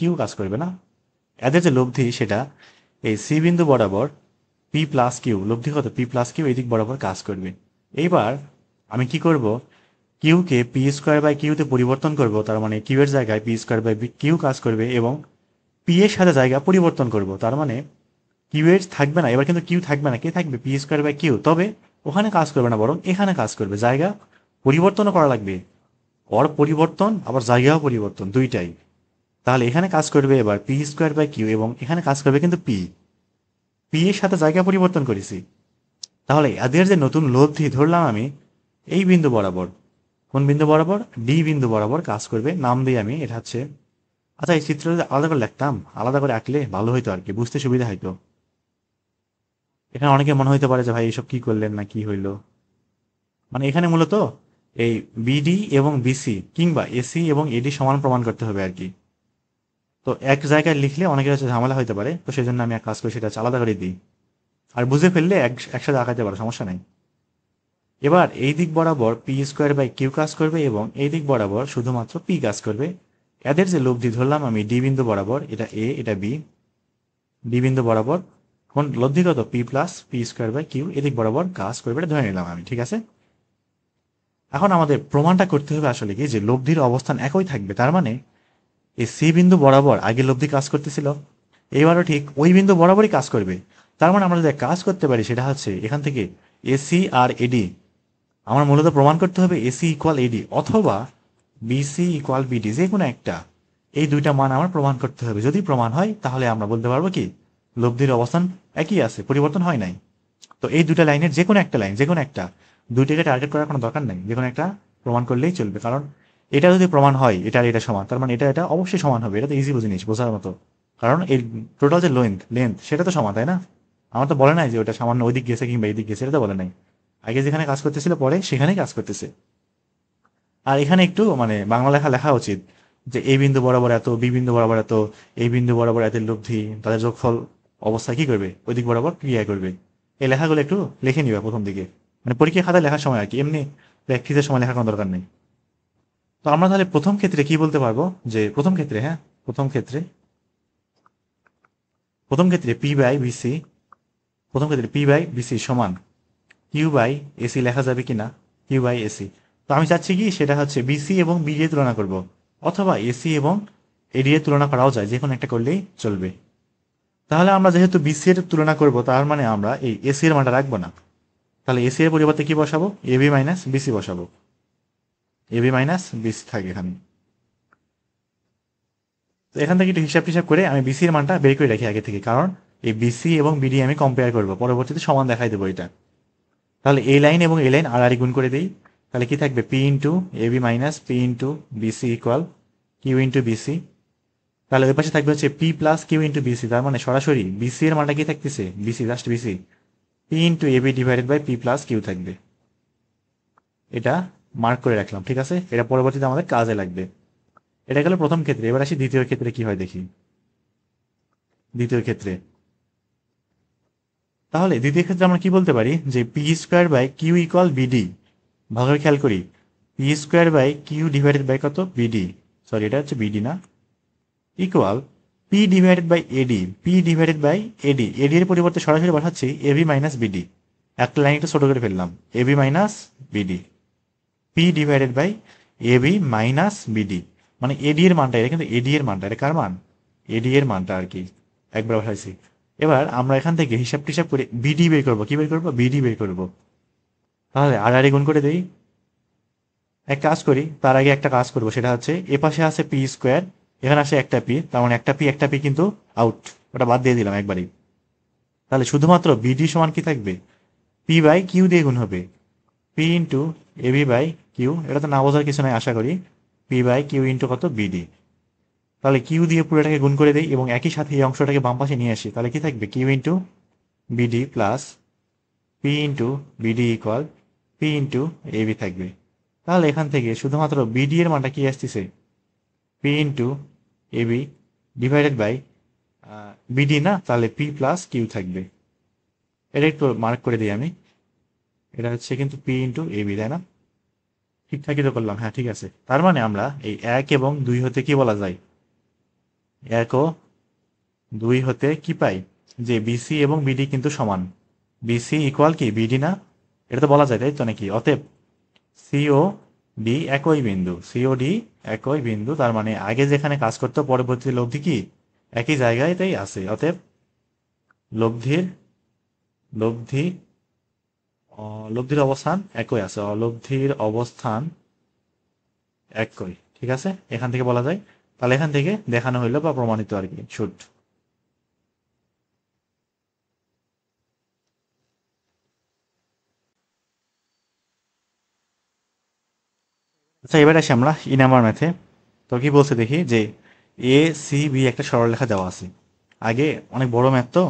কিউ কাজ করবে না। এদের যে লব্ধি সেটা এই সি বিন্দু বরাবর পি প্লাস কিউ, লব্ধি কত পি প্লাস কিউ, এই দিক বরাবর কাজ করবে। এইবার আমি কি করব, কিউকে পি স্কোয়ার বাই কিউতে পরিবর্তন করব, তার মানে কিউ এর জায়গায় পি স্কোয়ার বাই কিউ কাজ করবে এবং পি এর সাথে জায়গা পরিবর্তন করব। তার মানে কিউ এর থাকবে না, এবার কিন্তু কিউ থাকবে না, কে থাকবে পি স্কোয়ার বাই কিউ। তবে ওখানে কাজ করবে না, বরং এখানে কাজ করবে, জায়গা পরিবর্তনও করা লাগবে, ওর পরিবর্তন আবার জায়গাও পরিবর্তন দুইটাই। তাহলে এখানে কাজ করবে এবার পি স্কোয়ার বাই কিউ এবং এখানে কাজ করবে কিন্তু পি, পি এর সাথে জায়গা পরিবর্তন করেছি। তাহলে এদের যে নতুন লব্ধি ধরলাম আমি এই বিন্দু বরাবর, কোন বিন্দু বরাবর, ডি বিন্দু বরাবর কাজ করবে, নাম দিই আমি এটা হচ্ছে, আচ্ছা এই চিত্র যদি আলাদা করে লিখতাম, আলাদা করে আঁকলে ভালো হইতো আর কি, বুঝতে সুবিধা হইতো। এখানে অনেকে মনে হইতে পারে যে ভাই এসব কি করলেন না কি হইলো, মানে এখানে মূলত এই বিডি এবং বিসি কিংবা এসি এবং এডি সমান প্রমাণ করতে হবে আর কি। তো এক জায়গায় লিখলে অনেকের হচ্ছে ঝামেলা হইতে পারে, তো সেই জন্য আমি এক কাজ করি, সেটা হচ্ছে আলাদা করে দিই, আর বুঝে ফেললে একসাথে আঁকাতে পারো, সমস্যা নাই। এবার এই দিক বরাবর পি স্কোয়ার বাই কিউ কাজ করবে এবং এই দিক বরাবর শুধুমাত্র পি কাজ করবে। এদের যে লব্ধি ধরলাম আমি ডি বিন্দু বরাবর, এটা এ এটা বি, ডি বিন্দু বরাবর কোন লব্ধি কত P plus P square by Q, এদিক বরাবর কাজ করবে, এটা ধরে নিলাম আমি, ঠিক আছে। এখন আমাদের প্রমাণটা করতে হবে আসলে কি, যে লব্ধির অবস্থান একই থাকবে। তার মানে এই সি বিন্দু বরাবর আগে লব্ধি কাজ করতেছিল, এবারও ঠিক ওই বিন্দু বরাবরই কাজ করবে। তার মানে আমরা যদি কাজ করতে পারি সেটা হচ্ছে এখান থেকে এসি আর এডি, আমার মূলত প্রমাণ করতে হবে এসি ইকুয়াল এডি অথবা বিসি ইকুয়াল বিডি, যে কোনো একটা, এই দুইটা মান আমার প্রমাণ করতে হবে। যদি প্রমাণ হয় তাহলে আমরা বলতে পারবো কি লব্ধির অবস্থান একই আছে, পরিবর্তন হয় নাই। তো এই দুটা লাইনের যে কোনো একটা লাইন, যে কোনো একটা, দুইটাকে টার্গেট করার কোনো দরকার নেই, যে কোনো একটা প্রমাণ করলেই চলবে। কারণ এটা যদি প্রমাণ হয় এটা আর এটা সমান, তার মানে এটা এটা অবশ্যই সমান হবে, এটা তো ইজি জিনিস বোঝার মতো। কারণ এর টোটাল যে লেন্থ সেটা তো সমান, তাই না? আমার তো বলে নাই যে ওটা সামান্য ওই দিক গেছে কিংবা এই দিক গেছে, এটা তো বলে নাই। আগে যেখানে কাজ করতেছিল পরে সেখানেই কাজ করতেছে। আর এখানে একটু মানে বাংলা লেখা লেখা উচিত, যে এই বিন্দু বরাবর এত, বি বিন্দু বরাবর এত, এই বিন্দু বরাবর এত লব্ধি, তাদের যোগফল অবস্থায় কি করবে, ওই দিক বরাবর ক্রিয়া করবে। এই লেখাগুলো একটু লিখে নিবে প্রথম দিকে, মানে পরীক্ষা খাতায় লেখার সময় আর কি, এমনি প্র্যাকটিসের সময় লেখার কোনো দরকার নেই। তো আমরা তাহলে প্রথম ক্ষেত্রে কি বলতে পারবো, যে প্রথম ক্ষেত্রে, হ্যাঁ প্রথম ক্ষেত্রে পি বাই বিসি, প্রথম ক্ষেত্রে পি বাই বিসি সমান কিউ বাই এসি লেখা যাবে কিনা, কিউ বাই এসি। তো আমি চাচ্ছি কি সেটা হচ্ছে বিসি এবং বিডি এর তুলনা করব, অথবা এসি এবং এডি এর তুলনা করাও যায়, যে কোনো একটা করলেই চলবে। তাহলে আমরা যেহেতু বিসি এর তুলনা করব, তার মানে আমরা এই এসি এর মানটা রাখবো না। তাহলে এসি এর পরিবর্তে কি বসাবো, এবি মাইনাস বিসি বসাবো, এবি মাইনাস বিসি থাকে এখানে। তো এখান থেকে একটু হিসাব টিসাব করে আমি বিসি এর মানটা বের করে রাখি আগে থেকে, কারণ এই বিসি এবং বিডি আমি কম্পেয়ার করবো, পরবর্তীতে সমান দেখাই দেবো এটা। তাহলে এই লাইন এবং এই লাইন আড়াআড়ি গুণ করে দিই, তাহলে কি থাকবে P into AB minus P into BC equal Q into BC. তাহলে ওই পাশে থাকবে হচ্ছে P plus Q into BC, তার মানে সরাসরি বিসি এর মানটা কি থাকতেছে, BC just BC, P into AB divided by P plus Q থাকবে। এটা মার্ক করে রাখলাম, ঠিক আছে, এটা পরবর্তীতে আমাদের কাজে লাগবে। এটা গেল প্রথম ক্ষেত্রে। এবার আসি দ্বিতীয় ক্ষেত্রে কি হয় দেখি। দ্বিতীয় ক্ষেত্রে তাহলে দ্বিতীয় ক্ষেত্রে আমরা কি বলতে পারি, যে P square by Q equal BD, ভালো করে খেয়াল করি, P square by Q divided by কত বিডি, সরি এটা হচ্ছে বিডি না, equal P divided by AD, P divided by AD, AD এর পরিবর্তে সরাসরি বসাচ্ছি এবি মাইনাস বিডি, একটা লাইন একটু ছোট করে ফেললাম, AB minus BD, P divided by AB minus BD, মানে এডি এর মানটা, এটা কিন্তু এডি এর মানটা, এটা কার মান, এডি এর মানটা আর কি, একবার বসাইছি। এবার আমরা এখান থেকে হিসাব টিসাব করে বিডি বের করবো, কি বের করবো, বিডি বের করবো। তাহলে আড়াআড়ি গুণ করে দেই, এক কাজ করি, তার আগে একটা কাজ করবো, সেটা হচ্ছে এ পাশে আছে পি স্কোয়ার, এখানে আসে একটা পি, তার মানে একটা পি কিন্তু আউট, ওটা বাদ দিয়ে দিলাম একবারই। তাহলে শুধুমাত্র বিডি সমান কি থাকবে, পি বাই কিউ দিয়ে গুণ হবে, P into AB by Q, এটা তো না বোঝার কিছু নাই আশা করি, পি বাই কিউ ইন্টু কত বিডি। তাহলে কিউ দিয়ে পুরোটাকে গুণ করে দিই এবং একই সাথে এই অংশটাকে বাম পাশে নিয়ে আসি, তাহলে কি থাকবে, Q into BD plus P into BD equal P into AB থাকবে। তাহলে এখান থেকে শুধুমাত্র বিডি এর মানটা কি আসতেছে, P into AB divided by BD, না তাহলে পি প্লাস কিউ থাকবে। এটা একটু মার্ক করে দিই আমি, এটা হচ্ছে কিন্তু পি ইন্টু এবি, তাই না? ঠিকঠাকই তো করলাম, হ্যাঁ ঠিক আছে। তার মানে আমরা এই 1 এবং 2 হতে কি বলা যায়, 1 ও 2 হতে কি পাই, যে বিসি এবং বিডি কিন্তু সমান, বিসি ইকুয়াল কি বিডি, না? এটা তো বলা যায় তাই তো নাকি? অতএব সিও ডি একই বিন্দু, সিও ডি একই বিন্দু, তার মানে আগে যেখানে কাজ করতো পরবর্তী লব্ধি কি একই জায়গায় তাই আছে। অতএব লব্ধির লব্ধি লব্ধির অবস্থান একই আছে, অলব্ধির অবস্থান একই, ঠিক আছে, এখান থেকে বলা যায়। তাহলে এখান থেকে দেখানো হইলো বা প্রমাণিত আর কি, শুট। আচ্ছা এবার আসি আমরা ই নাম্বার ম্যাথে। তো কি বলছে দেখি, যে এ সি বি একটা সরলরেখা দেওয়া আছে। আগে অনেক বড় ম্যাথ তো,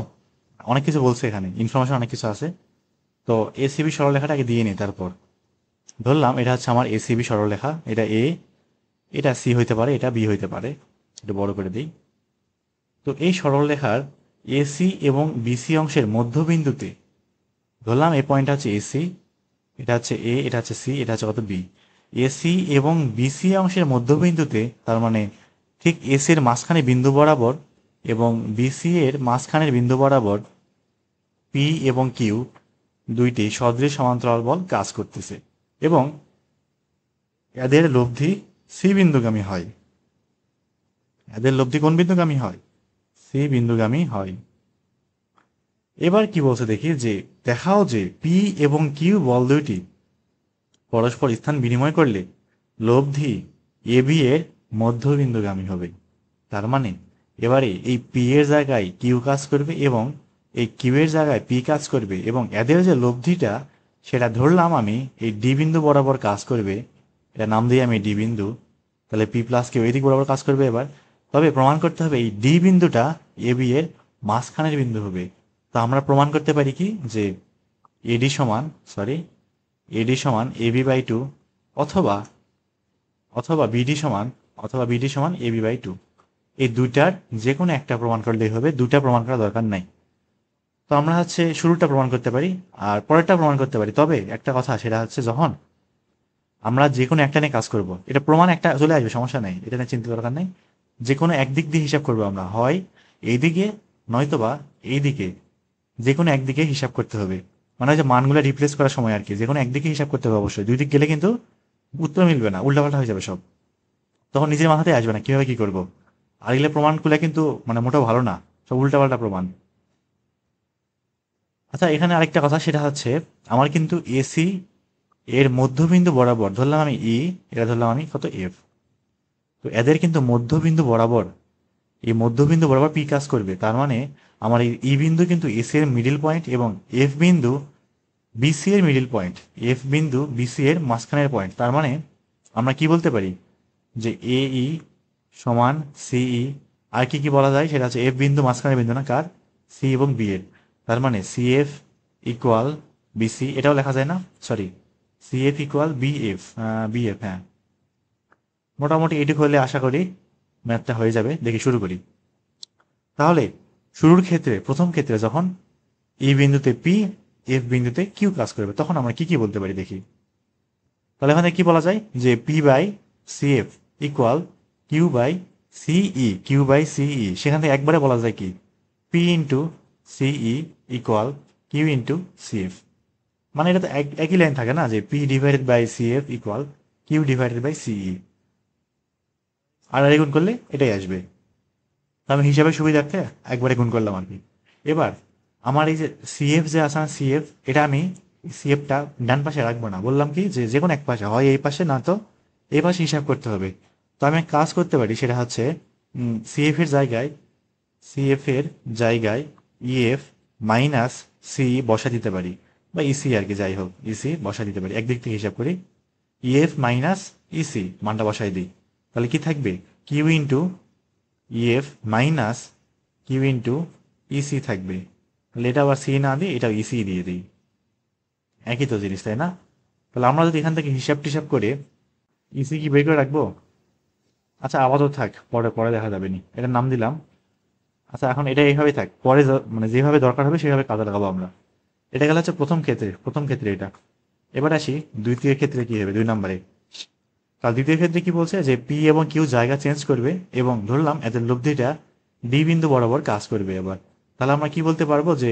অনেক কিছু বলছে, এখানে ইনফরমেশন অনেক কিছু আছে। তো এ সি বি সরলরেখাটা আগে দিয়ে নিই, তারপর ধরলাম এটা হচ্ছে আমার এ সি বি সরলরেখা, এটা এ, এটা সি হইতে পারে, এটা বি হইতে পারে, এটা বড় করে দিই। তো এই সরলরেখার এসি এবং বিসি অংশের মধ্যবিন্দুতে ধরলাম এই পয়েন্টটা হচ্ছে এসি, এটা হচ্ছে এ, এটা হচ্ছে সি, এটা হচ্ছে কত বি। এসি এবং বিসি অংশের মধ্যবিন্দুতে, তার মানে ঠিক এসি এর মাঝখানে বিন্দু বরাবর এবং বিসি এর মাঝখানের বিন্দু বরাবর পি এবং কিউ দুইটি সদৃশ সমান্তরাল বল কাজ করতেছে এবং এদের লব্ধি সি বিন্দুগামী হয়। এদের লব্ধি কোন বিন্দুগামী হয়, সি বিন্দুগামী হয়। এবার কি বলছে দেখি, যে দেখাও যে পি এবং কিউ বল দুইটি পরস্পর স্থান বিনিময় করলে লব্ধি এ বি এর মধ্যবিন্দুগামী হবে। তার মানে এবারে এই পি এর জায়গায় কিউ কাজ করবে এবং এই কিউ এর জায়গায় পি কাজ করবে, এবং এদের যে লব্ধিটা সেটা ধরলাম আমি এই ডি বিন্দু বরাবর কাজ করবে, এটা নাম দিই আমি ডি বিন্দু। তাহলে পি প্লাস কিউ এই দিক বরাবর কাজ করবে। এবার তবে প্রমাণ করতে হবে এই ডি বিন্দুটা এ বি এর মাঝখানের বিন্দু হবে। তো আমরা প্রমাণ করতে পারি কি, যে এডি সমান সরি এডি সমান এবি বাই টু, অথবা অথবা বিডি সমান বিডি সমান এবি বাই টু। এই দুইটার যে কোনো একটা প্রমাণ করলেই হবে, দুটা প্রমাণ করা দরকার নাই। তো আমরা হচ্ছে শুরুটা প্রমাণ করতে পারি আর পরেরটা প্রমাণ করতে পারি, তবে একটা কথা, সেটা হচ্ছে যখন আমরা যে কোনো একটা নিয়ে কাজ করব, এটা প্রমাণ একটা চলে আসবে, সমস্যা নেই, এটা নিয়ে চিন্তা দরকার নেই। যে কোনো একদিক দিয়ে হিসাব করবো আমরা, হয় এইদিকে নয়তোবা এইদিকে, যে কোনো একদিকে হিসাব করতে হবে। মানে যে মানগুলো রিপ্লেস করার সময় আর কি, যে কোনো একদিকে হিসাব করতে হবে অবশ্যই, দুই দিক গেলে কিন্তু উত্তর মিলবে না, উল্টাপাল্টা হয়ে যাবে সব, তখন নিজের মাথাতে আসবে না কিভাবে কি করব। আর এগুলো প্রমাণগুলো কিন্তু মানে মোটেও ভালো না, সব উল্টাপাল্টা প্রমাণ। আচ্ছা এখানে আরেকটা কথা, সেটা হচ্ছে আমার কিন্তু এসি এর মধ্যবিন্দু বরাবর ধরলাম আমি ই, এটা ধরলাম আমি কত এফ। তো এদের কিন্তু মধ্যবিন্দু বরাবর, এই মধ্যবিন্দু বরাবর পি কাজ করবে, তার মানে আমার এই ই বিন্দু কিন্তু এসি এর মিডিল পয়েন্ট এবং এফ বিন্দু বিসি এর মিডিল পয়েন্ট, এফ বিন্দু বিসি এর মাঝখানের পয়েন্ট। তার মানে আমরা কি বলতে পারি, যে এ ই সমান সিই। আর কি কি বলা যায়, সেটা হচ্ছে এফ বিন্দু মাঝখানের বিন্দু, না কার, সি এবং বি এর। তার মানে সি এফ ইকুয়াল বিসি, এটাও লেখা যায় না, sorry, C F equal BF, BF, হ্যাঁ। মোটামুটি এটুকু হলে আশা করি ম্যাথটা হয়ে যাবে। দেখি শুরু করি। তাহলে শুরুর ক্ষেত্রে, প্রথম ক্ষেত্রে যখন ই বিন্দুতে পি, এফ বিন্দুতে কিউ কাজ করবে, তখন আমরা কি কি বলতে পারি দেখি। তাহলে এখানে কি বলা যায়, যে P by C F equal Q by CE, Q by CE, সেখান থেকে একবারে বলা যায় কি, P into CE equal Q into CF. মানে এটা তো একই লাইন থাকে না, যে P divided by CF equal Q divided by CE, আর গুণ করলে এটাই আসবে। তো আমি হিসাবে সুবিধার্থে একবারে গুণ করলাম আর কি। এবার আমার এই যে সিএফ যে আছে না, সিএফ, এটা আমি সিএফটা ডান পাশে রাখবো না, বললাম কি যে যে কোনো এক পাশে, হয় এই পাশে না তো এই পাশে হিসাব করতে হবে। তো আমি এক কাজ করতে পারি, সেটা হচ্ছে সিএফ এর জায়গায় ইএফ মাইনাস সি বসা দিতে পারি, বা ইসি আর কি, যাই হোক ইসি বসা দিতে পারি। একদিক থেকে হিসাব করি, ইএফ মাইনাস ইসি মানটা বসাই দিই, তাহলে কি থাকবে, Q into EF minus Q into EC থাকবে। তাহলে এটা আবার সি না দিই, এটা ইসি দিয়ে দিই, একই তো জিনিস তাই না? তাহলে আমরা যদি এখান থেকে হিসাব টিসাব করে ইসি কি বের করে রাখবো? আচ্ছা আপাতত থাক, পরে পরে দেখা যাবে নি, এটার নাম দিলাম। আচ্ছা এখন এটা এইভাবে থাক, পরে মানে যেভাবে দরকার হবে সেভাবে কাজে লাগাবো আমরা। এটা গেল হচ্ছে প্রথম ক্ষেত্রে এটা। এবার আসি দ্বিতীয় ক্ষেত্রে কি হবে, 2 নম্বরে। তাহলে দ্বিতীয় ক্ষেত্রে কি বলছে যে পি এবং কিউ জায়গা চেঞ্জ করবে এবং ধরলাম এদের লব্ধিটা ডি বিন্দু বরাবর কাজ করবে। এবার তাহলে আমরা কি বলতে পারবো যে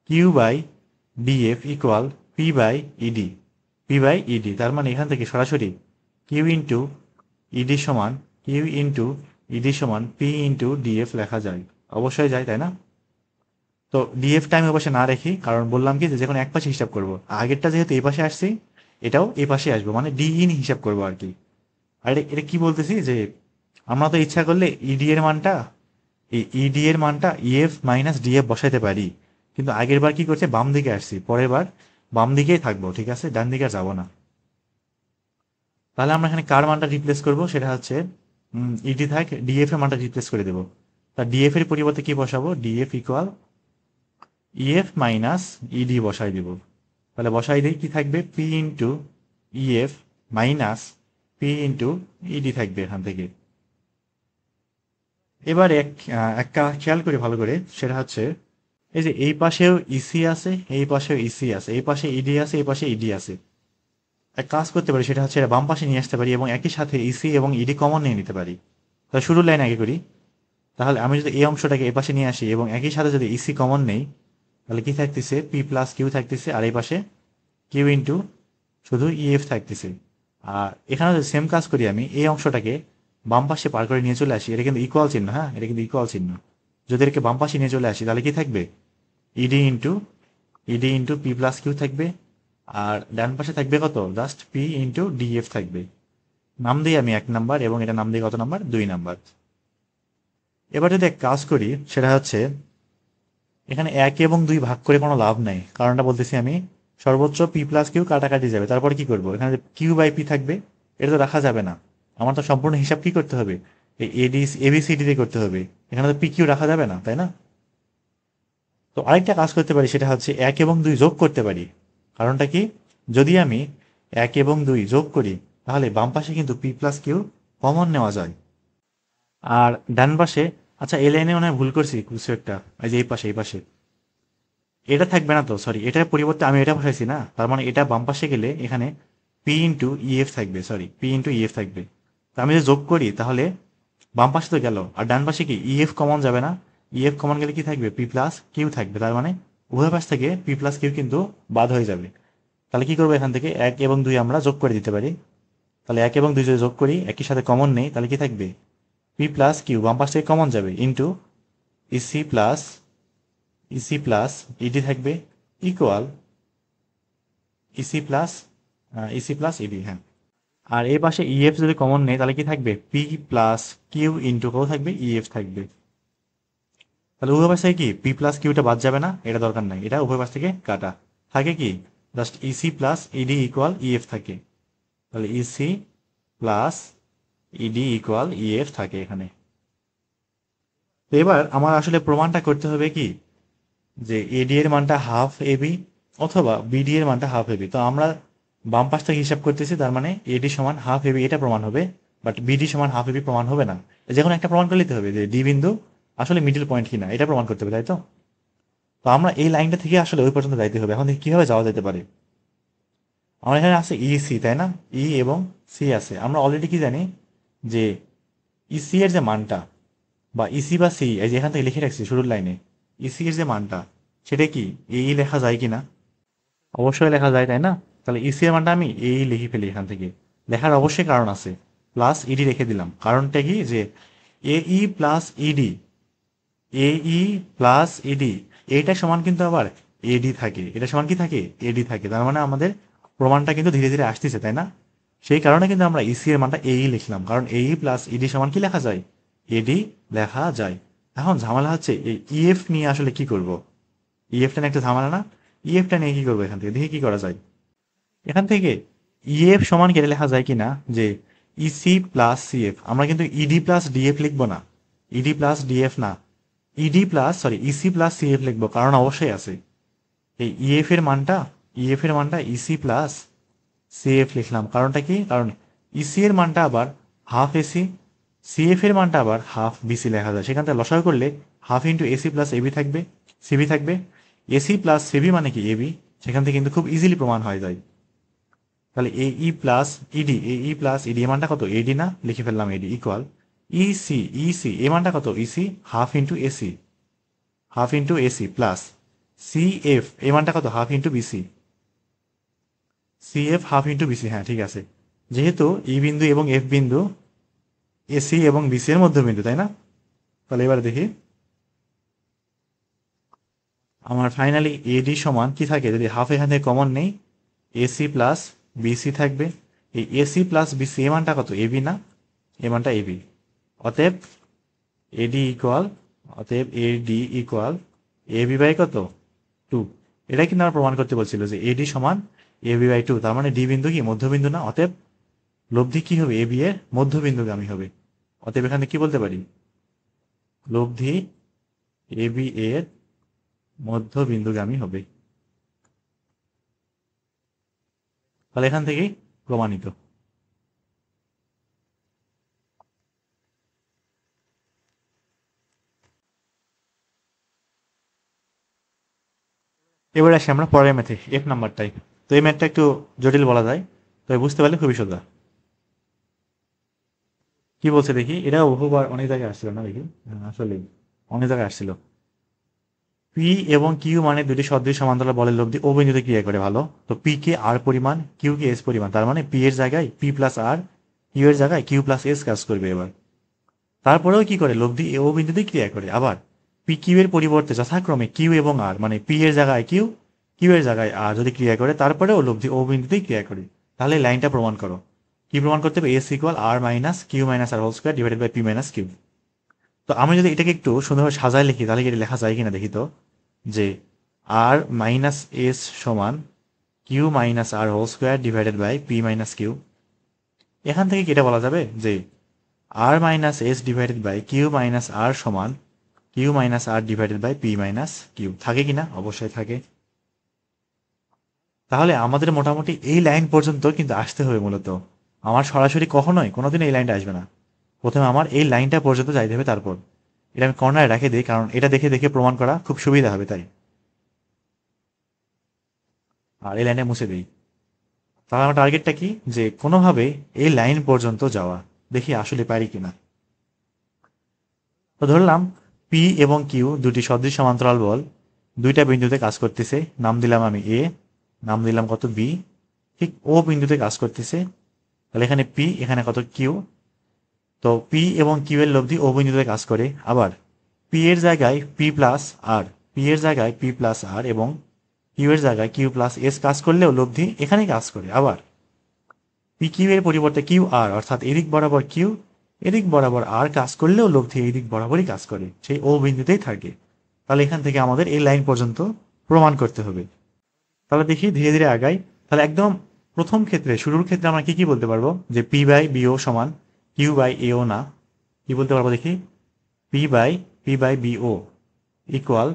Q by DF equal P by ED. তার মানে এখান থেকে সরাসরি কিউ ইন্টু ইডি সমান পি ইন্টু ডিএফ লেখা যায়। অবশ্যই যায়, তাই না? তো ডিএফটা আমি অবশ্যই না রেখি, কারণ বললাম কি যে কোনো এক পাশে হিসাব করবো। আগেরটা যেহেতু এই পাশে আসছি, এটাও এই পাশে আসবো, মানে ডি ইন হিসাব করবো আর কি। আর এটা কি বলতেছি যে আমরা তো ইচ্ছা করলে ইডি এর মানটা ইএফ মাইনাস ডিএফ বসাইতে পারি, কিন্তু আগের বার কি করছে, বাম দিকে আসছি, পরের বার বাম দিকেই থাকবো, ঠিক আছে, ডান দিকে আর যাবো না। তাহলে আমরা এখানে কার মানটা রিপ্লেস করব, সেটা হচ্ছে ইডি থাক, ডিএফ এর মানটা রিপ্লেস করে দেবো। তা ডিএফ এর পরিবর্তে কি বসাবো, DF equal EF minus ED বসাই দিব। তাহলে বসাই দিই, কি থাকবে, P into EF minus P into ED থাকবে এখান থেকে। এবার একটা খেয়াল করি ভালো করে, সেটা হচ্ছে এই যে এই পাশেও ইসি আছে, এই পাশেও ইসি আছে, এই পাশে ইডি আছে, এই পাশে ইডি আছে। এক কাজ করতে পারি, সেটা হচ্ছে এটা বাম পাশে নিয়ে আসতে পারি এবং একই সাথে ইসি এবং ইডি কমন নিয়ে নিতে পারি। তাহলে শুরুর লাইন আগে করি। তাহলে আমি যদি এই অংশটাকে এই পাশে নিয়ে আসি এবং একই সাথে যদি ইসি কমন নেই, তাহলে কি থাকতেছে, পি প্লাস কিউ থাকতেছে, আর এই পাশে কিউ ইন্টু শুধু ইএফ থাকতেছে। আর এখানে যদি সেম কাজ করি, আমি এই অংশটাকে বাম পাশে পার করে নিয়ে চলে আসি, এটা কিন্তু ইকুয়াল চিহ্ন, হ্যাঁ এটা কিন্তু ইকুয়াল চিহ্ন। যদি এটাকে বাম পাশে নিয়ে চলে আসি, তাহলে কি থাকবে, ED into P plus Q থাকবে, আর ডান পাশে থাকবে কত, জাস্ট পি ইন্টু ডিএফ থাকবে। নাম দিই আমি 1 নাম্বার এবং এটা নাম দিই কত নাম্বার, 2 নাম্বার। এবার যদি এক কাজ করি, সেটা হচ্ছে এখানে 1 এবং 2 ভাগ করে কোনো লাভ নাই, কারণটা বলতেছি আমি। সর্বোচ্চ পি প্লাস কিউ কাটাকাটি যাবে, তারপরে কি করবো, এখানে কিউ বাই পি থাকবে, এটা তো রাখা যাবে না। আমার তো সম্পূর্ণ হিসাব কি করতে হবে, এই এবিসিডি দিয়ে করতে হবে, এখানে তো পি কিউ রাখা যাবে না, তাই না? তো আরেকটা কাজ করতে পারি, সেটা হচ্ছে 1 এবং 2 যোগ করতে পারি। কারণটা কি, যদি আমি 1 এবং 2 যোগ করি, তাহলে বাম পাশে কিন্তু পি প্লাস কিউ কমন নেওয়া যায়। আর ডান পাশে, আচ্ছা এই লাইনে মনে হয় ভুল করছি কিছু একটা, এই যে এই পাশে এটা থাকবে না তো, সরি, এটার পরিবর্তে আমি এটা বসাইছি না, তার মানে এটা বাম পাশে গেলে এখানে পি ইন্টু ইএফ থাকবে, পি ইন্টু ইএফ থাকবে। তা আমি যদি যোগ করি, তাহলে বাম পাশে তো গেল, আর ডান পাশে কি ইএফ কমন যাবে না, ইএফ কমন গেলে কি থাকবে, পি প্লাস কিউ থাকবে, তার মানে উভয় পাশ থেকে পি প্লাস কিউ কিন্তু বাদ হয়ে যাবে। তাহলে কি করবো, এখান থেকে 1 এবং 2 আমরা যোগ করে দিতে পারি। তাহলে 1 এবং 2 যদি যোগ করি, একই সাথে কমন নেই, তাহলে কি থাকবে, পি প্লাস কিউ বাম পাশ থেকে কমন যাবে, ইন্টু ইসি প্লাস ইডি থাকবে, ইকুয়াল ইসি প্লাস ইডি, হ্যাঁ। আর এই পাশে ইএফ যদি কমন নেই, তাহলে কি থাকবে, পি প্লাস কিউ ইন্টু কত থাকবে, ইএফ থাকবে। তাহলে উভয় পাশ থেকে কি পি প্লাস কিউটা বাদ যাবে না, এটা দরকার নাই, এটা উভয় পাশ থেকে কাটা থাকে, কি just EC plus ED equal EF থাকে। তাহলে EC plus ED equal EF থাকে এখানে। তো এবার আমার আসলে প্রমাণটা করতে হবে কি, যে এডি এর মানটা হাফ এবি অথবা বিডি এর মানটা হাফ এবি। তো আমরা বাম পাশ থেকে হিসাব করতেছি, তার মানে এডি সমান হাফ এবি এটা প্রমাণ হবে, বাট বিডি সমান হাফ এবি প্রমাণ হবে না। যে কোনো একটা প্রমাণ করে নিতে হবে যে ডি বিন্দু আসলে মিডল পয়েন্ট কিনা, এটা প্রমাণ করতে হবে, তাই তো? তো আমরা এই লাইনটা থেকে আসলে ওই পর্যন্ত যাইতে হবে। এখন কিভাবে যাওয়া যেতে পারে, আমার এখানে আছে ইসি, তাই না, ই এবং সি আছে। আমরা অলরেডি কি জানি যে ইসি এর যে মানটা, বা ইসি বা সি, এই যে এখান থেকে লিখে রাখছি শুরুর লাইনে, ইসি এর যে মানটা, সেটা কি এই লেখা যায় কিনা, অবশ্যই লেখা যায়, তাই না? তাহলে ইসি এর মানটা আমি এই লিখে ফেলি, এখান থেকে লেখার অবশ্যই কারণ আছে, প্লাস ইডি রেখে দিলাম। কারণটা কি, যে এই প্লাস ইডি এইটা সমান কিন্তু আবার এডি থাকে, এটা সমান কি থাকে, এডি থাকে। তার মানে আমাদের প্রমাণটা কিন্তু ধীরে ধীরে আসতেছে, তাই না? সেই কারণে কিন্তু আমরা ইসি এর মানটা এই লিখলাম, কারণ এই প্লাস ইডি সমান কি লেখা যায়, এডি লেখা যায়। এখন ঝামেলা হচ্ছে এই ইএফ নিয়ে আসলে কি করব। ইএফটা নিয়ে একটা ঝামেলা না? ইএফটা নিয়ে কি করবো, এখান থেকে দেখি কি করা যায়। এখান থেকে ইএফ সমান কেটে লেখা যায় কিনা যে ইসি প্লাস সিএফ। আমরা কিন্তু ইডি প্লাস ডিএফ লিখবো না, ইডি প্লাস ডিএফ না, ইসি প্লাস সিএফ লিখবো, কারণ অবশ্যই আছে এই ইএফ এর মানটা ইসি প্লাস সিএফ লিখলাম। কারণটা কি, কারণ ইসি এর মানটা আবার হাফ এসি, সিএফ এর মানটা আবার হাফ বিসি লেখা যায়। সেখান থেকে লসাগু করলে half into AC plus AB থাকবে, সিবি থাকবে। এসি প্লাস সিবি মানে কি এবি, সেখান থেকে কিন্তু খুব ইজিলি প্রমাণ হয়ে যায়। তাহলে এই প্লাস ইডি, এই প্লাস ইডি এর মানটা কত, এডি না, লিখে ফেললাম এডি ইকুয়াল ইসি এর মানটা কত, EC half into AC plus CF এর মানটা কত, half into BC, CF half into BC. হ্যাঁ ঠিক আছে, যেহেতু ই বিন্দু এবং এফ বিন্দু এসি এবং বিসি এর মধ্যবিন্দু, তাই না? তাহলে এবার দেখি আমার ফাইনালি এডি সমান কি থাকে, যদি হাফ এখান থেকে কমন নেই, এসি প্লাস বিসি থাকবে। এই এসি প্লাস বিসি এ মানটা কত, এবি না, এ মানটা এবি। অতএব এডি ইকুয়াল, এবি বাই কত, 2। এটাই কিন্তু আমরা প্রমাণ করতে বলছিল যে এডি সমান এবি বাই 2। তার মানে ডি বিন্দু কি মধ্যবিন্দু না, অতএব লব্ধি কি হবে, এবি এর মধ্যবিন্দুগামী হবে। অতএব এখানে কি বলতে পারি, লব্ধি এবি এর মধ্যবিন্দুগামী হবে। তাহলে এখান থেকেই প্রমাণিত। এবার আসি আমরা পরের ম্যাথে, এফ নাম্বারটাই। তো এই ম্যাথটা একটু জটিল বলা যায়, তবে বুঝতে পারলে খুবই সোজা। কি বলছে দেখি, এটা বহুবার অনেক জায়গায় আসছিল না দেখি, আসলে অনেক জায়গায় আসছিল। পি এবং কিউ মানে দুটি সদৃশ সমান্তরাল বলের লব্ধি ও বিন্দুতে ক্রিয়া করে, ভালো। তো পি কে আর পরিমাণ, কিউ কে এস পরিমাণ, তার মানে পি এর জায়গায় পি প্লাস আর, কিউ এর জায়গায় কিউ প্লাস এস কাজ করবে। এবার তারপরেও কি করে, লব্ধি ও বিন্দুতেই ক্রিয়া করে। আবার পি কিউ এর পরিবর্তে যথাক্রমে কিউ এবং আর, মানে পি এর জায়গায় কিউ, কিউ এর জায়গায় আর যদি ক্রিয়া করে, তারপরেও লব্ধি ও বিন্দুতেই ক্রিয়া করে। তাহলে এই লাইনটা প্রমাণ করো। কি প্রমাণ করতে হবে, S equal R minus Q minus R whole square divided by P minus Q. তো আমি যদি এটাকে একটু সুন্দরভাবে সাজায় লিখি, তাহলে কি এটা লেখা যায় কিনা দেখি তো, যে আর মাইনাস এস সমান Q minus R whole square divided by P minus Q. এখান থেকে কি এটা বলা যাবে যে R minus S divided by Q minus R সমান Q minus R divided by P minus Q, থাকে কিনা? অবশ্যই থাকে। তাহলে আমাদের মোটামুটি এই লাইন পর্যন্ত কিন্তু আসতে হবে মূলত। আমার সরাসরি কখনোই কোনোদিন এই লাইনটা আসবে না, প্রথমে আমার এই লাইনটা পর্যন্ত যাইতে হবে। তারপর এটা আমি কর্নারে রেখে দিই, কারণ এটা দেখে দেখে প্রমাণ করা খুব সুবিধা হবে তাই। আর এই লাইনে মুছে দিই। তাহলে আমার টার্গেটটা কি, যে কোনোভাবে এই লাইন পর্যন্ত যাওয়া, দেখি আসলে পারি কিনা। তো ধরলাম পি এবং কিউ দুটি সদৃশ সমান্তরাল বল দুইটা বিন্দুতে কাজ করতেছে, নাম দিলাম আমি এ, নাম দিলাম কত বি, ঠিক ও বিন্দুতে কাজ করতেছে। তাহলে এখানে পি, এখানে কত কিউ। তো পি এবং কিউ এর লব্ধি ও বিন্দুতে কাজ করে। আবার পি এর জায়গায় পি প্লাস আর, পি এর জায়গায় পি প্লাস আর এবং কিউ এর জায়গায় কিউ প্লাস এস কাজ করলেও লব্ধি এখানেই কাজ করে। আবার পি কিউ এর পরিবর্তে কিউ আর, অর্থাৎ এদিক বরাবর কিউ, এদিক বরাবর আর কাজ করলেও লব্ধি এই দিক বরাবরই কাজ করে, সেই ও বিন্দুতেই থাকে। তাহলে এখান থেকে আমাদের এই লাইন পর্যন্ত প্রমাণ করতে হবে। তাহলে দেখি ধীরে ধীরে আগাই। তাহলে একদম প্রথম ক্ষেত্রে, শুরুর ক্ষেত্রে আমরা কি কি বলতে পারবো, যে পি বাই বিও সমান কিউ বাই এও না, কি বলতে পারবো দেখি, P by BO equal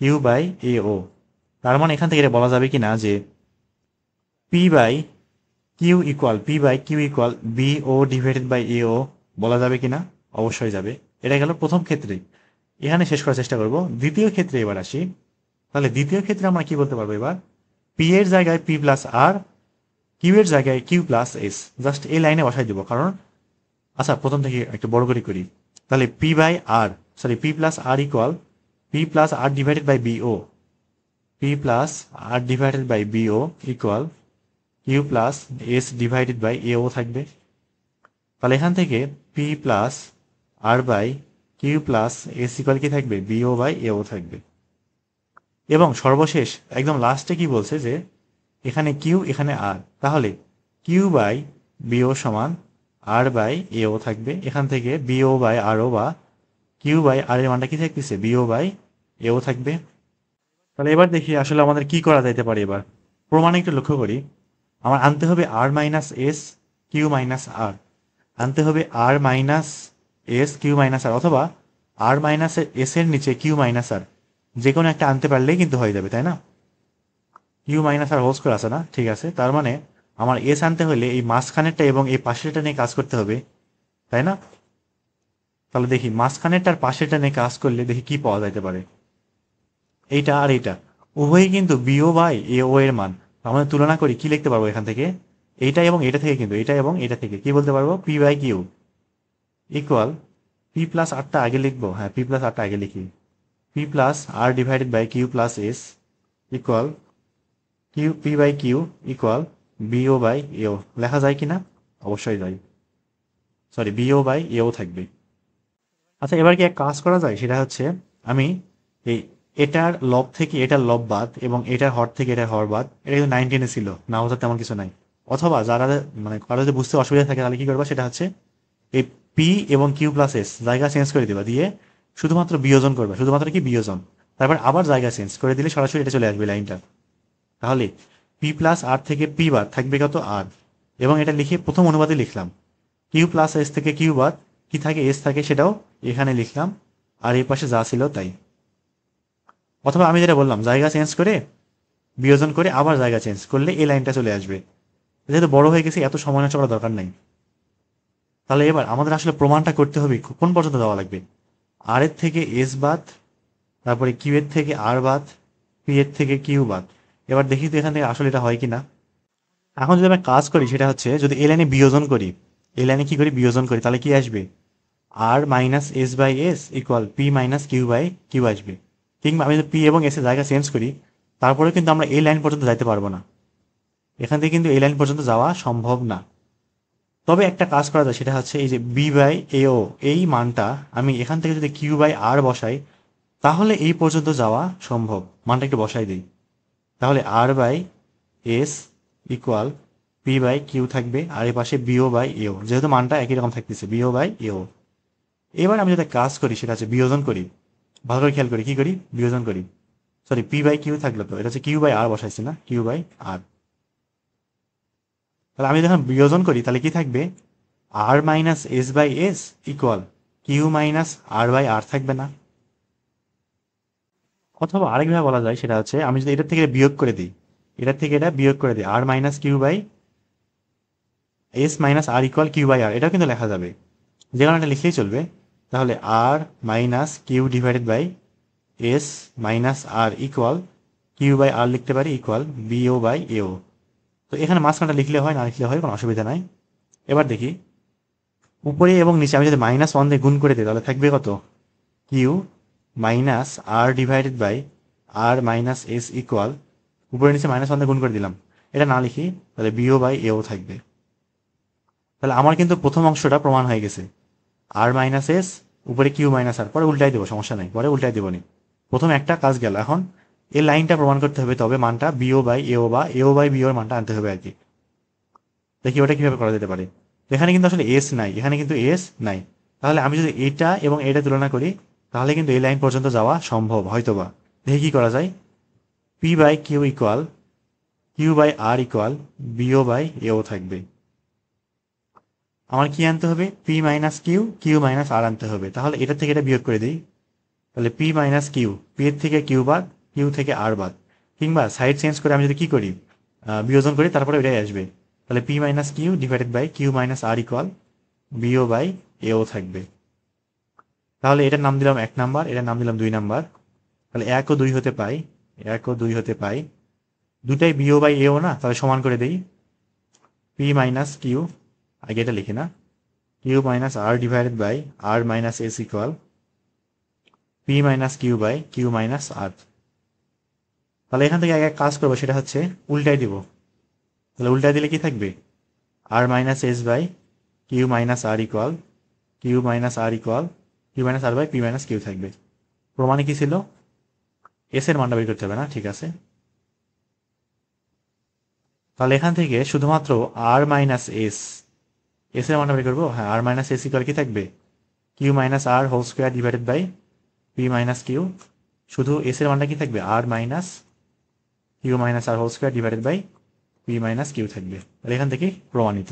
Q by AO. তার মানে এখান থেকে এটা বলা যাবে কিনা যে P by Q equal BO divided by AO, বলা যাবে কিনা? অবশ্যই যাবে। এটা গেল প্রথম ক্ষেত্রে, এখানে শেষ করার চেষ্টা করব। দ্বিতীয় ক্ষেত্রে এবার আসি। তাহলে দ্বিতীয় ক্ষেত্রে আমরা কি বলতে পারবো, এবার পি এর জায়গায় পি প্লাস আর, কিউ এর জায়গায় কিউ প্লাস এস, জাস্ট এই লাইনে বসাই দেবো, কারণ আচ্ছা প্রথম থেকে একটু বড় করে করি। তাহলে P plus R equal P plus R divided by BO, P plus R divided by BO equal Q plus S divided by AO থাকবে। তাহলে এখান থেকে P plus R by Q plus S equal কি থাকবে, bio by AO থাকবে। এবং সর্বশেষ একদম লাস্টে কি বলছে যে এখানে কিউ এখানে আর, তাহলে কিউ বাই বিও সমান আর বাই এও থাকবে। এখান থেকে বিও বাই আরও বা কিউ বাই আর এর মানটা কি থাকতেছে, বিও বাই এও থাকবে। তাহলে এবার দেখি আসলে আমাদের কি করা যাইতে পারে। এবার প্রমাণে একটু লক্ষ্য করি। আমার আনতে হবে আর minus S Q minus R, আনতে হবে আর মাইনাস এস কিউ মাইনাস আর, অথবা আর মাইনাস এস এর নিচে কিউ মাইনাস আর, যে কোনো একটা আনতে পারলেই কিন্তু হয়ে যাবে, তাই না? Q minus R whole square আছে না, ঠিক আছে। তার মানে আমার এস আনতে হলে এই মাঝখানেরটা এবং এই পাশেরটা নিয়ে কাজ করতে হবে, তাই না? তাহলে দেখি মাঝখানেরটা আর পাশেরটা নিয়ে কাজ করলে দেখি কি পাওয়া যাইতে পারে। এইটা আর এইটা উভয়ই কিন্তু বিও বাই এ ও এর মান। আমাদের তুলনা করি, কি লিখতে পারবো এখান থেকে, এইটা এবং এটা থেকে, কিন্তু এটা এবং এটা থেকে কি বলতে পারবো, P by Q equal P plus আরটা আগে লিখবো, হ্যাঁ পি প্লাস আরটা আগে লিখি, P plus R divided by Q plus S equal Q P by Q equal BO by AO. লেখা যায় কিনা, অবশ্যই যায়, সরি বিও বাই এও থাকবে। আচ্ছা এবার কি এক কাজ করা যায়, সেটা হচ্ছে আমি এই এটার লব থেকে এটার লব বাদ এবং এটার হর থেকে এটার হর বাদ, এটা কিন্তু 19-এ ছিল, না হতো তেমন কিছু নাই। অথবা যারা মানে কারো যদি বুঝতে অসুবিধা থাকে তাহলে কি করবা, সেটা হচ্ছে এই পি এবং কিউ প্লাস এস জায়গা চেঞ্জ করে দিবা, দিয়ে শুধুমাত্র বিয়োজন করবা, শুধুমাত্র কি বিয়োজন, তারপর আবার জায়গা চেঞ্জ করে দিলে সরাসরি এটা চলে আসবে লাইনটা। তাহলে পি প্লাস আর থেকে পি বাদ থাকবে কত, আর, এবং এটা লিখে প্রথম অনুবাদে লিখলাম কিউ প্লাস এস থেকে কিউ বাদ কি থাকে, এস থাকে, সেটাও এখানে লিখলাম, আর এই পাশে যা ছিল তাই। অথবা আমি যেটা বললাম জায়গা চেঞ্জ করে বিয়োজন করে আবার জায়গা চেঞ্জ করলে এই লাইনটা চলে আসবে। যেহেতু বড় হয়ে গেছে এত সময় নষ্ট করার দরকার নাই। তাহলে এবার আমাদের আসলে প্রমাণটা করতে হবে কোন পর্যন্ত দেওয়া লাগবে, আর এর থেকে এস বাদ, তারপরে কিউ এর থেকে আর বাদ, পি এর থেকে কিউ বাদ। এবার দেখি তো এখান থেকে আসলে এটা হয় কিনা। এখন যদি আমি কাজ করি সেটা হচ্ছে যদি এই লাইনে বিয়োজন করি, এই লাইনে কি করি, বিয়োজন করি, তাহলে কি আসবে, R minus S by S equal P minus Q by Q আসবে। কিংবা আমি যদি পি এবং এস এর জায়গা চেঞ্জ করি, তারপরে কিন্তু আমরা এই লাইন পর্যন্ত যাইতে পারবো না, এখান থেকে কিন্তু এই লাইন পর্যন্ত যাওয়া সম্ভব না। তবে একটা কাজ করা যায়, সেটা হচ্ছে এই যে বি বাই এও এই মানটা আমি এখান থেকে যদি কিউ বাই আর বসাই, তাহলে এই পর্যন্ত যাওয়া সম্ভব। মানটা একটু বসাই দিই, তাহলে R by S equal P by Q থাকবে, আর এই পাশে বিও বাই এও, যেহেতু মানটা একই রকম থাকতেছে বিও বাই এও। এবার আমি যদি কাজ করি সেটা হচ্ছে বিয়োজন করি, ভালো করে খেয়াল করি, কি করি, বিয়োজন করি, সরি পি বাই কিউ থাকলো, তো এটা হচ্ছে কিউ বাই আর বসাইছি না, কিউ বাই আর। তাহলে আমি যখন বিয়োজন করি তাহলে কি থাকবে, R minus S by S equal Q minus R by R থাকবে না। অথবা আরেকভাবে বলা যায়, সেটা হচ্ছে আমি যদি এটার থেকে বিয়োগ করে দিই, এটার থেকে এটা বিয়োগ করে দিই, R minus Q by S minus R equal Q by R, এটাও কিন্তু লেখা যাবে, যে কারণে এটা লিখলেই চলবে। তাহলে R minus Q divided by S minus R equal Q by R লিখতে পারি ইকুয়াল বিও বাই এও। তো এখানে মাঝখানটা লিখলে হয়, না লিখলে হয়, কোনো অসুবিধা নাই। এবার দেখি উপরে এবং নিচে আমি যদি মাইনাস ওয়ান দিয়ে গুণ করে দিই তাহলে থাকবে কত, Q minus R divided by R minus S equal, উপরে নিচে মাইনাস ওয়ান দিয়ে গুণ করে দিলাম, এটা না লিখি তাহলে বিও বাই এও থাকবে। তাহলে আমার কিন্তু প্রথম অংশটা প্রমাণ হয়ে গেছে, আর মাইনাস এস উপরে কিউ মাইনাস আর, পরে উল্টাই দেবো, সমস্যা নেই, পরে উল্টাই দেবো নি। প্রথম একটা কাজ গেল, এখন এই লাইনটা প্রমাণ করতে হবে, তবে মানটা বিও বাই এও বা এও বাই বিওর মানটা আনতে হবে আর কি। দেখি ওটা কিভাবে করা যেতে পারে। এখানে কিন্তু আসলে এস নাই, এখানে কিন্তু এস নাই, তাহলে আমি যদি এটা এবং এটা তুলনা করি তাহলে কিন্তু এই লাইন পর্যন্ত যাওয়া সম্ভব হয়তোবা। দেখি কি করা যায়, P by Q equal Q by R equal BO by AO থাকবে। আমার কি আনতে হবে, P minus Q Q minus R আনতে হবে, তাহলে এটা থেকে এটা বিয়োগ করে দিই, তাহলে পি মাইনাস কিউ, পি এর থেকে কিউ বাদ, কিউ থেকে আর বাদ, কিংবা সাইড চেঞ্জ করে আমি যদি কি করি, বিয়োজন করি, তারপরে এটাই আসবে, তাহলে P minus Q divided by Q minus R equal BO by AO থাকবে। তাহলে এটার নাম দিলাম 1 নাম্বার, এটার নাম দিলাম 2 নাম্বার, তাহলে 1 ও 2 হতে পাই, 1 ও 2 হতে পাই, দুটাই বিও বাই এও না, তাহলে সমান করে দেই, পি মাইনাস কিউ, আগে এটা লিখি না, Q minus R divided by R minus S equal P minus Q by Q minus R. তাহলে এখান থেকে আগে কাজ করবো, সেটা হচ্ছে উল্টাই দিব, তাহলে উল্টাই দিলে কি থাকবে, R minus S by Q minus R equal Q minus R equal Q minus R by P minus Q থাকবে। প্রমাণে কি ছিল, এস এর মানটা বের করতে হবে না, ঠিক আছে। তাহলে এখান থেকে শুধুমাত্র আর মাইনাস এস, এস এর মানটা বের করবো। হ্যাঁ, আর মাইনাস এস ইকুয়াল কি থাকবে, Q minus R whole square divided by P minus Q. শুধু এস এর মানটা কি থাকবে, R minus Q minus R whole square divided by P minus Q থাকবে। তাহলে এখান থেকে প্রমাণিত।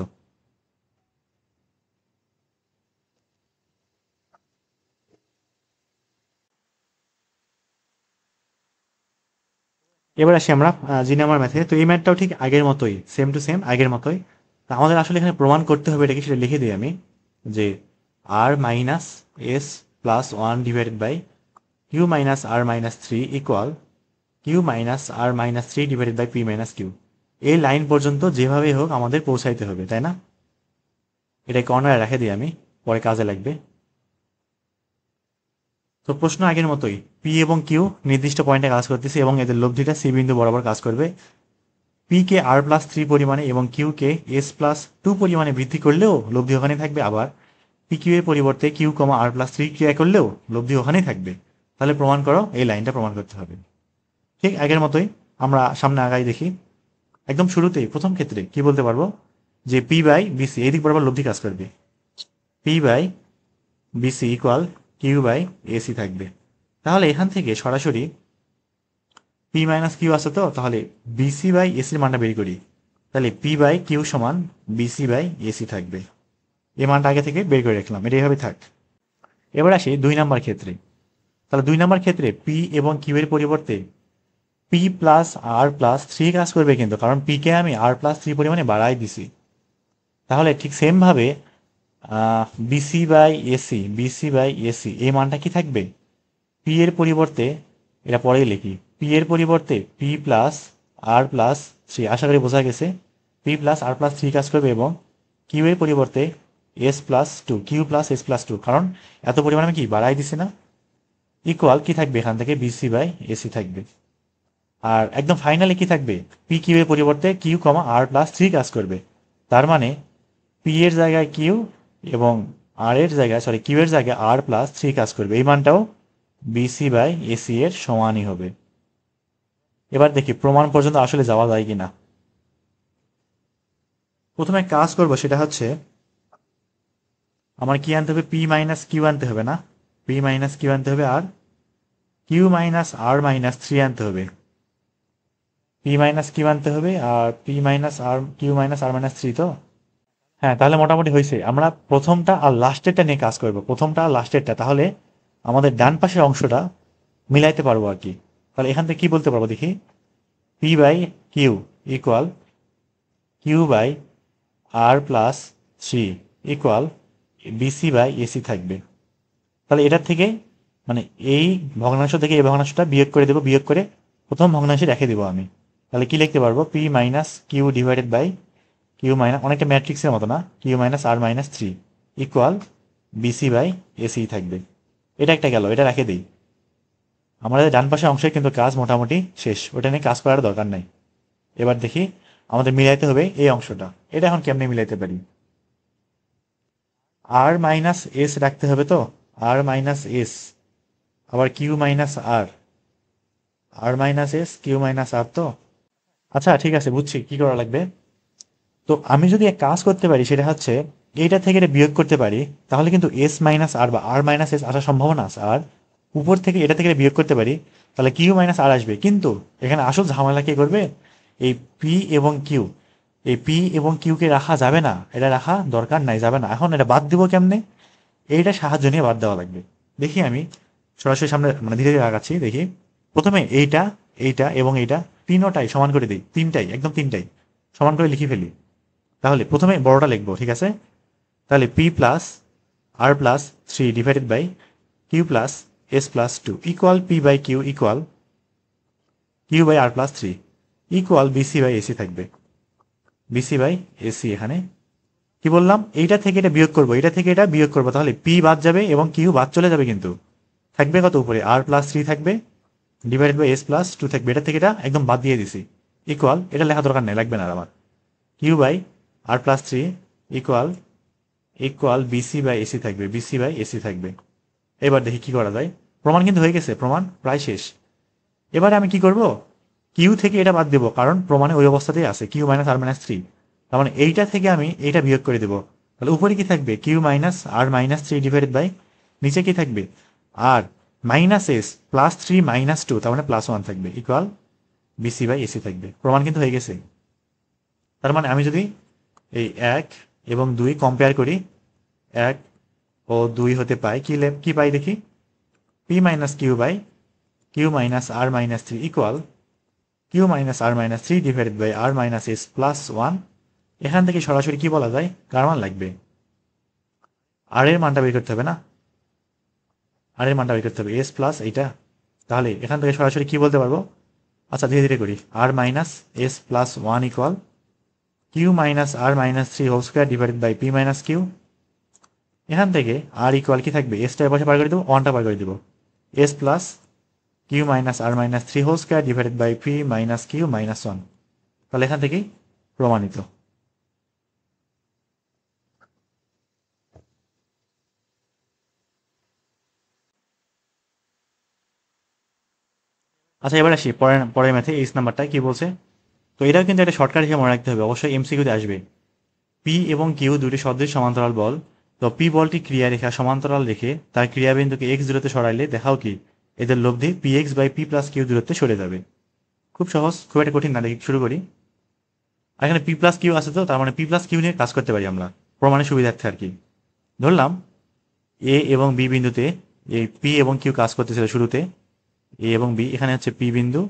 এবার আসি আমরা জি নাম্বার ম্যাথে। তো এই ম্যাথটাও ঠিক আগের মতোই, সেম টু সেম আগের মতোই। তা আমাদের আসলে এখানে প্রমাণ করতে হবে এটাকে, সেটা লিখে দিই আমি, যে R minus S plus one divided by Q minus R minus three equal Q minus R minus three divided by P minus Q. এই লাইন পর্যন্ত যেভাবে হোক আমাদের পৌঁছাইতে হবে, তাই না? এটা কর্নারে রেখে দিই আমি, পরে কাজে লাগবে। তো প্রশ্ন আগের মতোই, পি এবং কিউ নির্দিষ্ট পয়েন্টে কাজ করতেছে এবং এদের লব্ধিটা সি বিন্দু বরাবর কাজ করবে। পি কে আর প্লাস থ্রি পরিমাণে এবং কিউ কে এস প্লাস টু পরিমাণে বৃদ্ধি করলেও লব্ধি ওখানে থাকবে। আবার পি কিউ এর পরিবর্তে কিউ কমা আর প্লাস থ্রি ক্রিয়া করলেও লব্ধি ওখানেই থাকবে। তাহলে প্রমাণ করো, এই লাইনটা প্রমাণ করতে হবে। ঠিক আগের মতোই আমরা সামনে আগাই দেখি। একদম শুরুতেই প্রথম ক্ষেত্রে কি বলতে পারবো, যে পি বাই বিসি এই দিক বরাবর লব্ধি কাজ করবে। P by BC equal Q by AC থাকবে। তাহলে এখান থেকে সরাসরি পি মাইনাস কিউ আছে, তো তাহলে বিসি বাই এসির মানটা বের করি। তাহলে পি বাই কিউ সমান বিসি বাই এসি থাকবে। এই মানটা আগে থেকে বের করে রাখলাম, এটা এইভাবে থাক। এবার আসি 2 নাম্বার ক্ষেত্রে। তাহলে 2 নাম্বার ক্ষেত্রে পি এবং কিউ এর পরিবর্তে P plus R plus three কাজ করবে, কিন্তু কারণ পি কে আমি আর প্লাস থ্রি পরিমাণে বাড়াই দিছি। তাহলে ঠিক সেম ভাবে BC by AC, BC by AC এই মানটা কি থাকবে, পি এর পরিবর্তে, এটা পরেই লিখি, পি এর পরিবর্তে P plus R plus three, আশা করি বোঝা গেছে। P plus R plus three কাজ করবে এবং কিউ এর পরিবর্তে S plus two, Q plus S plus two, কারণ এত পরিমাণ আমি কি বাড়াই দিছি না, ইকুয়াল কি থাকবে এখান থেকে বিসি বাই এসি থাকবে। আর একদম ফাইনালি কি থাকবে, পি কিউ এর পরিবর্তে কিউ কমা আর প্লাস থ্রি কাজ করবে। তার মানে পি এর জায়গায় কিউ এবং আর এর জায়গায়, সরি কিউ এর জায়গায় আর প্লাস থ্রি কাজ করবে। এই মানটাও বিসি বাই এসি এর সমানই হবে। এবার দেখি প্রমাণ পর্যন্ত আসলে যাওয়া যায় কিনা। প্রথমে কাজ করব সেটা হচ্ছে, আমার কি আনতে হবে, পি মাইনাস কিউ আনতে হবে না, পি মাইনাস কিউ আনতে হবে, আর Q minus R minus three আনতে হবে। পি মাইনাস কিউ আনতে হবে আর পি মাইনাস আর Q minus R minus three. তো হ্যাঁ, তাহলে মোটামুটি হয়েছে। আমরা প্রথমটা আর লাস্টেরটা নিয়ে কাজ করব, প্রথমটা আর লাস্টেরটা, তাহলে আমাদের ডান পাশের অংশটা মিলাইতে পারবো আর কি। তাহলে এখান থেকে কি বলতে পারবো দেখি, P by Q equal Q by R plus three equal BC by AC থাকবে। তাহলে এটার থেকে মানে এই ভগ্নাংশ থেকে এই ভগ্নাংশটা বিয়োগ করে দেবো, বিয়োগ করে প্রথম ভগ্নাংশে রেখে দেবো আমি। তাহলে কি লিখতে পারবো, P minus Q divided by Q minus, অনেকটা ম্যাট্রিক্সের মতো না, Q minus R minus three equal BC by AC থাকবে। এটা একটা গেল, এটা রেখে দিই। আমাদের ডান পাশে অংশে কিন্তু কাজ মোটামুটি শেষ, ওটা নিয়ে কাজ করার দরকার নাই। এবার দেখি আমাদের মিলাইতে হবে এই অংশটা। এটা এখন কেমনে মিলাইতে পারি, আর মাইনাস এস রাখতে হবে। তো আর মাইনাস এস, আবার কিউ মাইনাস আর, আর মাইনাস এস কিউ মাইনাস আর। তো আচ্ছা ঠিক আছে, বুঝছি কি করা লাগবে। তো আমি যদি এক কাজ করতে পারি, সেটা হচ্ছে এইটা থেকে এটা বিয়োগ করতে পারি, তাহলে কিন্তু এস মাইনাস আর বা আর মাইনাস এস আসার সম্ভাবনা আছে। আর উপর থেকে এটা থেকে বিয়োগ করতে পারি, তাহলে কিউ মাইনাস আর আসবে। কিন্তু এখানে আসল ঝামেলা কি করবে, এই পি এবং কিউ, এই পি এবং কিউকে রাখা যাবে না, এটা রাখা দরকার নাই, যাবে না। এখন এটা বাদ দিব কেমনে, এইটা সাহায্য নিয়ে বাদ দেওয়া লাগবে। দেখি আমি সরাসরি সামনে মানে ধীরে ধীরে আগাচ্ছি। দেখি প্রথমে এইটা, এইটা এবং এইটা তিনটাই সমান করে দিই, তিনটাই একদম তিনটাই সমান করে লিখে ফেলি। তাহলে প্রথমে বড়টা লিখবো, ঠিক আছে। তাহলে P plus R plus three divided by Q plus S plus two equal P by Q equal Q by R plus three equal BC by AC থাকবে। বিসি বাই এসি, এখানে কি বললাম, এইটা থেকে এটা বিয়োগ করবো, এটা থেকে এটা বিয়োগ করবো, তাহলে পি বাদ যাবে এবং কিউ বাদ চলে যাবে, কিন্তু থাকবে কত উপরে, আর প্লাস থ্রি থাকবে divided by S plus two থাকবে। এটা থেকে এটা একদম বাদ দিয়ে দিছি, ইকুয়াল, এটা লেখা দরকার নেই, লাগবে না আর আমার, Q by R plus three equal equal BC by AC থাকবে, বিসি বাই এসি থাকবে। এবার দেখি কি করা যায়। প্রমাণ কিন্তু হয়ে গেছে, প্রমাণ প্রায় শেষ। এবারে আমি কি করব, কিউ থেকে এটা বাদ দেবো, কারণ প্রমাণে ওই অবস্থাতেই আছে Q minus R minus three. তার মানে এইটা থেকে আমি এইটা বিয়োগ করে দেবো। তাহলে উপরে কি থাকবে, Q minus R minus three divided by, নিচে কি থাকবে, R minus S plus three minus two, তার মানে প্লাস ওয়ান থাকবে, ইকুয়াল বিসি বাই এসি থাকবে। প্রমাণ কিন্তু হয়ে গেছে। তার মানে আমি যদি এই এক এবং দুই কম্পেয়ার করি, এক ও দুই হতে পাই কি পাই দেখি, P minus Q by Q minus R minus three equal Q minus R minus three divided by R minus S plus one. এখান থেকে সরাসরি কি বলা যায়, কার মান লাগবে, আর এর মানটা বের করতে হবে না, আর এর মানটা বের করতে হবে এস প্লাস এইটা। তাহলে এখান থেকে সরাসরি কি বলতে পারবো, আচ্ছা ধীরে ধীরে করি, R minus S plus one equal Q minus R minus three whole square divided by P minus Q. এখান থেকে আর ইকুয়াল কি থাকবে, এসটা পাশে বার করে দেবো, ওয়ানটা বার করে দেবো, S plus Q minus R minus three whole square divided by P minus Q minus one. তাহলে এখান থেকেই প্রমাণিত। আচ্ছা এবার আসি পরের ম্যাথে, এইচ নাম্বারটা কি বলছে। তো এটাও কিন্তু একটা শর্টকাট হিসেবে মনে রাখতে হবে, অবশ্যই এমসিকিউতে আসবে। পি এবং কিউ দুটি সদৃশ সমান্তরাল বল। তো পি বলটি ক্রিয়া রেখা সমান্তরাল রেখে তার ক্রিয়াবিন্দুকে এক্স দূরত্বে সরাইলে দেখাও কি এদের লব্ধি P X by P plus Q দূরত্বে সরে যাবে। খুব সহজ, খুব একটা কঠিন না, দেখি শুরু করি। আর এখানে পি প্লাস কিউ আছে, তো তার মানে পি প্লাস কিউ নিয়ে কাজ করতে পারি আমরা প্রমাণের সুবিধার্থে আর কি। ধরলাম এ এবং বি বিন্দুতে এই পি এবং কিউ কাজ করতেছিল শুরুতে, এ এবং বি, এখানে হচ্ছে পি বিন্দু,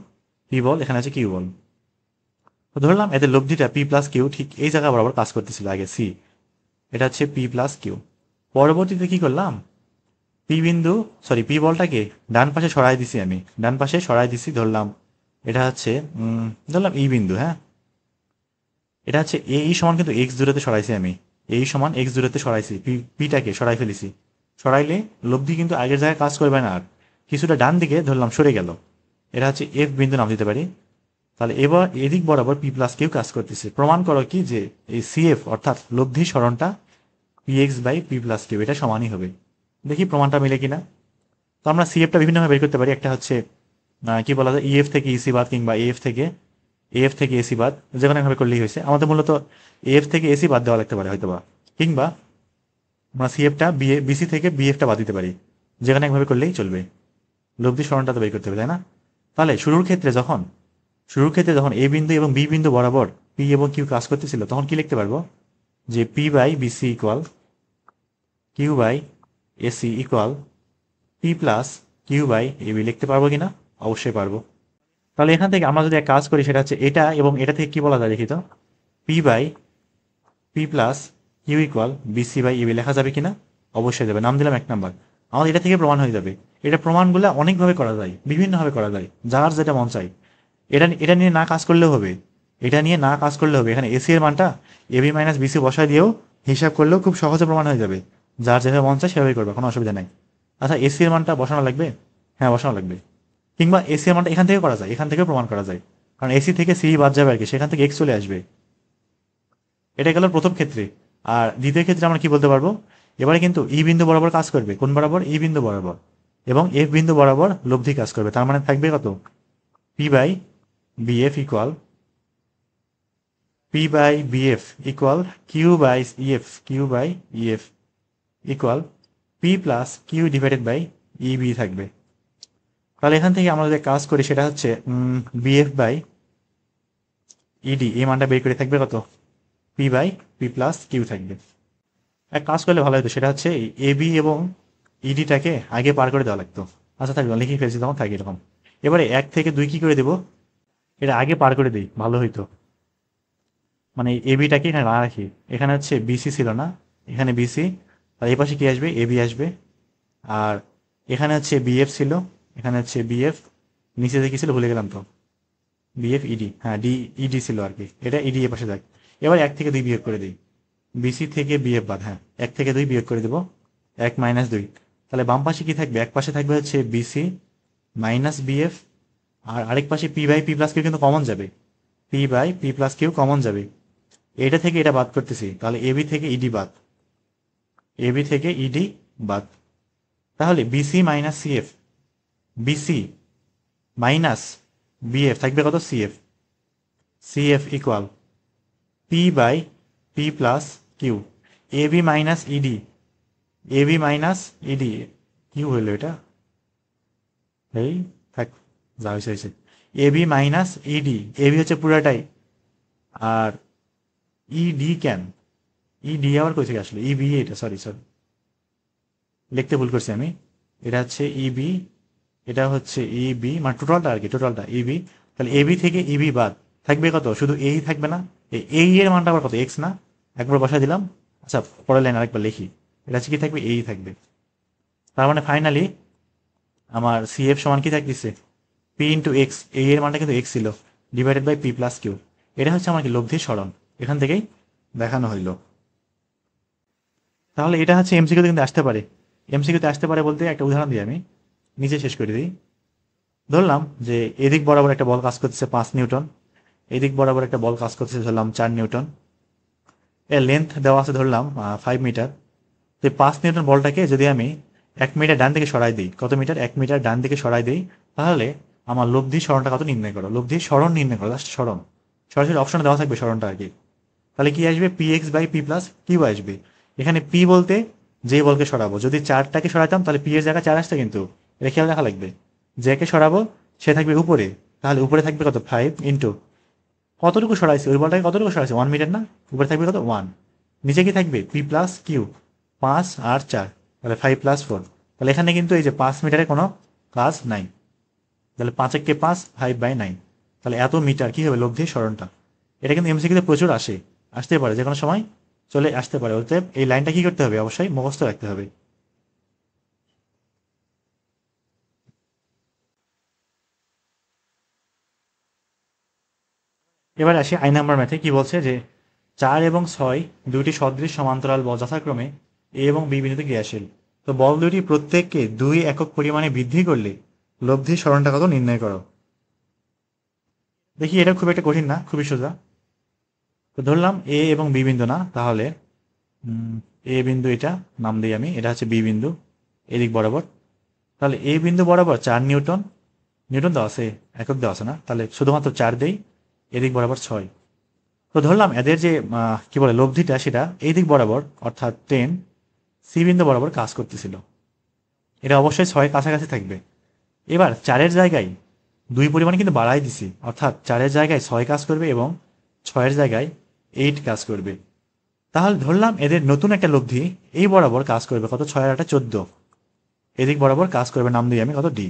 পি বল, এখানে হচ্ছে কিউ বল। তো ধরলাম এদের লব্ধিটা পি প্লাস কিউ ঠিক এই জায়গা বরাবর কাজ করতেছিল আগে সি, এটা হচ্ছে পি প্লাস কিউ। পরবর্তীতে কি করলাম, পি বিন্দু সরি পি বলটাকে ডান পাশে সরাই দিছি, আমি ডান পাশে সরাই দিছি, ধরলাম এটা হচ্ছে ধরলাম ই বিন্দু, হ্যাঁ এটা হচ্ছে এই সমান কিন্তু এক্স দূরত্বে সরাইছি, আমি এই সমান এক্স দূরত্বে সরাইছি, পিটাকে সরাই ফেলেছি। সরাইলে লব্ধি কিন্তু আগের জায়গায় কাজ করবে না, আর কিছুটা ডান দিকে ধরলাম সরে গেল, এটা হচ্ছে এফ বিন্দু নাম দিতে পারি। তাহলে এবার এদিক বরাবর পি প্লাস কিউ কাজ করতেছে। প্রমাণ করো কি যে এই সিএফ অর্থাৎ লব্ধি সরণটা P X by P plus Q এটা সমানই হবে। দেখি প্রমাণটা মিলে কিনা। তো আমরা সিএফটা বিভিন্নভাবে বের করতে পারি। একটা হচ্ছে কি বলা যায়, ইএফ থেকে ইসি বাদ, কিংবা এএফ থেকে এসি বাদ, যে কোনো ভাবে করলেই হয়েছে। আমাদের মূলত এএফ থেকে এসি বাদ দেওয়া লাগতে পারে হয়তোবা, কিংবা আমরা সিএফটা বিসি থেকে বিএফটা বাদ দিতে পারি, যেখানে একভাবে করলেই চলবে। লব্ধি সরণটা তো বের করতে হবে, তাই না? তাহলে শুরুর ক্ষেত্রে যখন এ বিন্দু এবং বি বিন্দু বরাবর পি এবং কিউ কাজ করতেছিল, তখন কি লিখতে পারবো, যে P by BC equal Q by AC equal P plus Q by AB. লিখতে পারবো কিনা? অবশ্যই পারবো। তাহলে এখান থেকে আমরা যদি এক কাজ করি, সেটা হচ্ছে এটা এবং এটা থেকে কি বলা যায় দেখি তো, P by P plus Q equal BC by AB লেখা যাবে কিনা? অবশ্যই যাবে। নাম দিলাম 1 নাম্বার। আমাদের এটা থেকে প্রমাণ হয়ে যাবে। এটা প্রমাণগুলো অনেকভাবে করা যায়, বিভিন্নভাবে করা যায়, যার যেটা মন চাই। এটা নিয়ে না কাজ করলেও হবে, এখানে এসি এর মানটা এবি মাইনাস বিসি বসায় দিয়েও হিসাব করলেও খুব সহজে প্রমাণ হয়ে যাবে। যার যেভাবে মন চায় সেভাবে করবে, কোনো অসুবিধা নাই। আচ্ছা এসি এর মানটা বসানো লাগবে, হ্যাঁ বসানো লাগবে। কিংবা এসি এর মানটা এখান থেকে করা যায়, এখান থেকেও প্রমাণ করা যায়, কারণ এসি থেকে সি বাদ যাবে আর কি, সেখান থেকে এক্স চলে আসবে। এটা গেল প্রথম ক্ষেত্রে। আর দ্বিতীয় ক্ষেত্রে আমরা কি বলতে পারবো, এবারে কিন্তু ই বিন্দু বরাবর কাজ করবে, কোন বরাবর, ই বিন্দু বরাবর, এবং এফ বিন্দু বরাবর লব্ধি কাজ করবে। তার মানে থাকবে কত, P by BF equal Q by EF equal P plus Q divided by EB থাকবে। তাহলে এখান থেকে আমরা যে কাজ করি সেটা হচ্ছে বিএফ বাই ইডি, এই মানটা বের করে থাকবে কত, P by P plus Q থাকবে। এক কাজ করলে ভালো হতো, সেটা হচ্ছে এ বি এবং ইডিটাকে আগে পার করে দেওয়া লাগতো। আচ্ছা থাকবে, লিখে ফেলছি তখন থাকি এরকম। এবারে 1 থেকে 2 কি করে দেবো, এটা আগে পার করে দিই, ভালো হইতো। মানে এ বিটাকে এখানে না রাখি, এখানে হচ্ছে বিসি ছিল না, এখানে বিসি, আর এই পাশে কি আসবে, এ বি আসবে। আর এখানে হচ্ছে বিএফ ছিল, এখানে হচ্ছে বিএফ, নিচে দেখি ছিল ভুলে গেলাম তো, বিএফ ইডি, হ্যাঁ ডি ইডি ছিল আর কি, এটা ইডি এ পাশে যাক। এবার 1 থেকে 2 বিয়োগ করে দিই, বিসি থেকে বিএফ বাদ, হ্যাঁ 1 থেকে 2 বিয়োগ করে দেবো, 1 মাইনাস 2। তাহলে বাম পাশে কি থাকবে, এক পাশে থাকবে হচ্ছে বিসি মাইনাস বিএফ, আর আরেক পাশে P by P plus Q কিন্তু কমন যাবে, P by P plus Q common যাবে। এটা থেকে এটা বাদ করতেছি, তাহলে এবি থেকে ইডি বাদ, এবি থেকে ইডি বাদ। তাহলে BC minus CF, BC minus BF থাকবে কত CF, CF equal P by P plus Q, AB minus ED, AB minus ED, Q হইলো এটা, এই থাক যা হয়েছে হয়েছে, এবি মাইনাস ইডি, এবি হচ্ছে পুরাটাই, আর ইডি কেন, ইডি আবার কই থেকে আসলে, ইবি এটা, সরি সরি লিখতে ভুল করছি আমি, এটা হচ্ছে ইবি, এটা হচ্ছে ইবি মানে টোটালটা আর কি, টোটালটা ইবি, তাহলে এবি থেকে ইবি বাদ থাকবে কত, শুধু এই থাকবে না, এই এর মানটা আবার কত এক্স না, একবার বসাই দিলাম। আচ্ছা পরের লাইন আরেকবার লিখি, এটা হচ্ছে কি থাকবে, এই থাকবে। তার মানে ফাইনালি আমার সিএফ সমান কি থাকতেছে, পি ইন্টু এক্স, এই এর মানটা কিন্তু এক্স ছিল, divided by P plus Q. এটা হচ্ছে আমার কি লব্ধির সরণ, এখান থেকেই দেখানো হইলো। তাহলে এটা হচ্ছে এমসিকিউতে কিন্তু আসতে পারে, এমসিকিউতে আসতে পারে বলতে একটা উদাহরণ দিই আমি, নিচে শেষ করে দিই। ধরলাম যে এদিক বরাবর একটা বল কাজ করতেছে 5 নিউটন, এদিক বরাবর একটা বল কাজ করতেছে ধরলাম 4 নিউটন, এর লেন্থ দেওয়া আছে ধরলাম 5 মিটার। তো 5 নিউটন বলটাকে যদি আমি 1 মিটার ডান দিকে সরাই দিই, কত মিটার, 1 মিটার ডান দিকে সরাই দিই, তাহলে আমার লব্ধি সরণটা কত নির্ণয় করো, লব্ধির সরণ নির্ণয় করো, জাস্ট সরণ, সরাসরি অপশনে দেওয়া থাকবে সরণটা আর কি। তাহলে কি আসবে, P X by P plus Q আসবে। এখানে পি বলতে যে বলকে সরাবো, যদি 4টাকে সরাইতাম তাহলে পি এর জায়গায় 4 আসতো, কিন্তু এটা খেয়াল রাখা লাগবে, যাকে সরাবো সে থাকবে উপরে, তাহলে উপরে থাকবে কত 5 ইন্টু কতটুকু সরাইছে, ওই বলটাকে কতটুকু সরাইছে 1 মিটার না, উপরে থাকবে কত 1, নিচে কি থাকবে পি প্লাস কিউ, 5 আর 4, তাহলে 5 + 4, তাহলে এখানে কিন্তু এই যে 5 মিটারে কোনো কাজ নাই, তাহলে 5 × 5 5/9, তাহলে এত মিটার কি হবে লব্ধির সরণটা। এটা কিন্তু এমসিকিউতে প্রচুর আসে, আসতে পারে যে কোনো সময় চলে আসতে পারে, অতএব এই লাইনটা কি করতে হবে, অবশ্যই মুখস্থ রাখতে হবে। এবার আসি আই নাম্বার ম্যাথে, কি বলছে যে 4 এবং 6 দুইটি সদৃশ সমান্তরাল বল যথাক্রমে এ এবং বি বিন্দুতে ক্রিয়াশীল, তো বল দুইটি প্রত্যেককে 2 একক পরিমাণে বৃদ্ধি করলে লব্ধির সরণটা কত নির্ণয় করো। দেখি এটা খুব একটা কঠিন না, খুবই সোজা। তো ধরলাম এ এবং বি বিন্দু না, তাহলে এ বিন্দু এটা নাম দিই আমি, এটা হচ্ছে বি বিন্দু এদিক বরাবর, তাহলে এ বিন্দু বরাবর 4 নিউটন, নিউটন দেওয়া আছে, একক দেওয়া আছে না, তাহলে শুধুমাত্র 4 দেই, এদিক বরাবর 6। তো ধরলাম এদের যে কি বলে লব্ধিটা সেটা এই দিক বরাবর অর্থাৎ 10 সি বিন্দু বরাবর কাজ করতেছিল, এটা অবশ্যই 6 কাছাকাছি থাকবে। এবার 4-এর জায়গায় 2 পরিমাণে কিন্তু বাড়াই দিছি, অর্থাৎ 4-এর জায়গায় 6 কাজ করবে এবং 6-এর জায়গায় 8 কাজ করবে। তাহলে ধরলাম এদের নতুন একটা লব্ধি এই বরাবর কাজ করবে কত, 6 আর 8 14, এদিক বরাবর কাজ করবে, নাম দিই আমি কত ডি।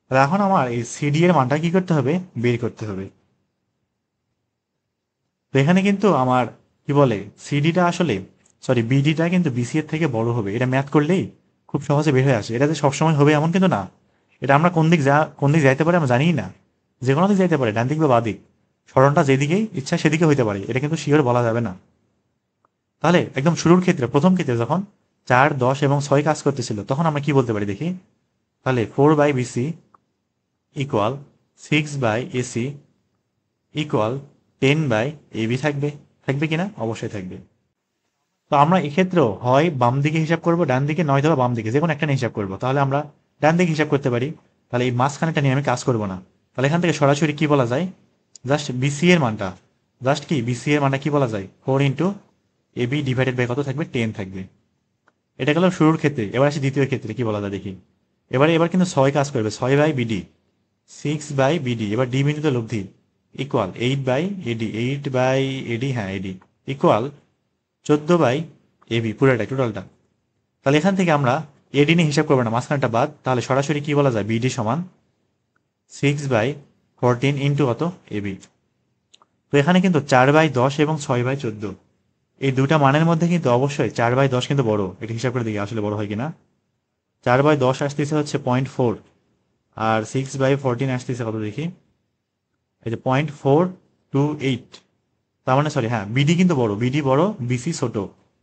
তাহলে এখন আমার এই সিডি এর মানটা কি করতে হবে, বের করতে হবে। তো এখানে কিন্তু আমার কি বলে সিডিটা আসলে, সরি বিডিটা কিন্তু বিসি এর থেকে বড় হবে, এটা ম্যাথ করলেই খুব সহজে বের হয়ে আসে। এটা যে সবসময় হবে এমন কিন্তু না, এটা আমরা কোন দিক যাইতে পারে আমরা জানি না, যে কোনো দিক যাইতে পারে, ডান দিক বা বাঁ দিক, সরণটা যেদিকেই ইচ্ছা সেদিকে হইতে পারে, এটা কিন্তু শিওর বলা যাবে না। তাহলে একদম শুরুর ক্ষেত্রে, প্রথম ক্ষেত্রে যখন 4, 10 এবং 6 কাজ করতেছিল, তখন আমরা কি বলতে পারি দেখি, তাহলে 4/BC equal 6/AC equal 10/AB থাকবে, থাকবে কিনা, অবশ্যই থাকবে। তো আমরা এক্ষেত্রেও হয় বাম দিকে হিসাব করব, ডান দিকে, নয়তো বা বাম দিকে, যে কোনো একটা নিয়ে হিসাব করবো। তাহলে আমরা ডান দিকে হিসাব করতে পারি, তাহলে এই মাঝখানেটা নিয়ে আমি কাজ করব না। তাহলে এখান থেকে সরাসরি কি বলা যায়, জাস্ট বিসি এর মানটা, জাস্ট কি বিসি এর মানটা কি বলা যায়, 4 ইন্টু এবি ডিভাইডেড বাই কত থাকবে, 10 থাকবে। এটা গেল শুরুর ক্ষেত্রে। এবার আসি দ্বিতীয় ক্ষেত্রে কি বলা যায় দেখি। এবার কিন্তু 6 কাজ করবে, 6/BD, 6/BD, এবার ডি বিন্দুতে লব্ধি ইকুয়াল 8/AD, 8/AD, হ্যাঁ এডি ইকুয়াল 14/AB, পুরোটাই টোটালটা। তাহলে এখান থেকে আমরা এডি নিয়ে হিসাব করবো না, মাঝখানটা বাদ, তাহলে সরাসরি কি বলা যায়, বিডি সমান 6/14 ইন্টু কত, এবি। তো এখানে কিন্তু 4/10 এবং 6/14, এই দুটা মানের মধ্যে কিন্তু অবশ্যই 4/10 কিন্তু বড়, এটা হিসাব করে দেখি আসলে বড় হয় কিনা। 4/10 আসতেছে হচ্ছে 0.4, আর 6/14 আসতেছে কত দেখি, এই যে 0.428, তার মানে সরি হ্যাঁ বিডি কিন্তু বড়, বিডি বড়, বিসি ছোট,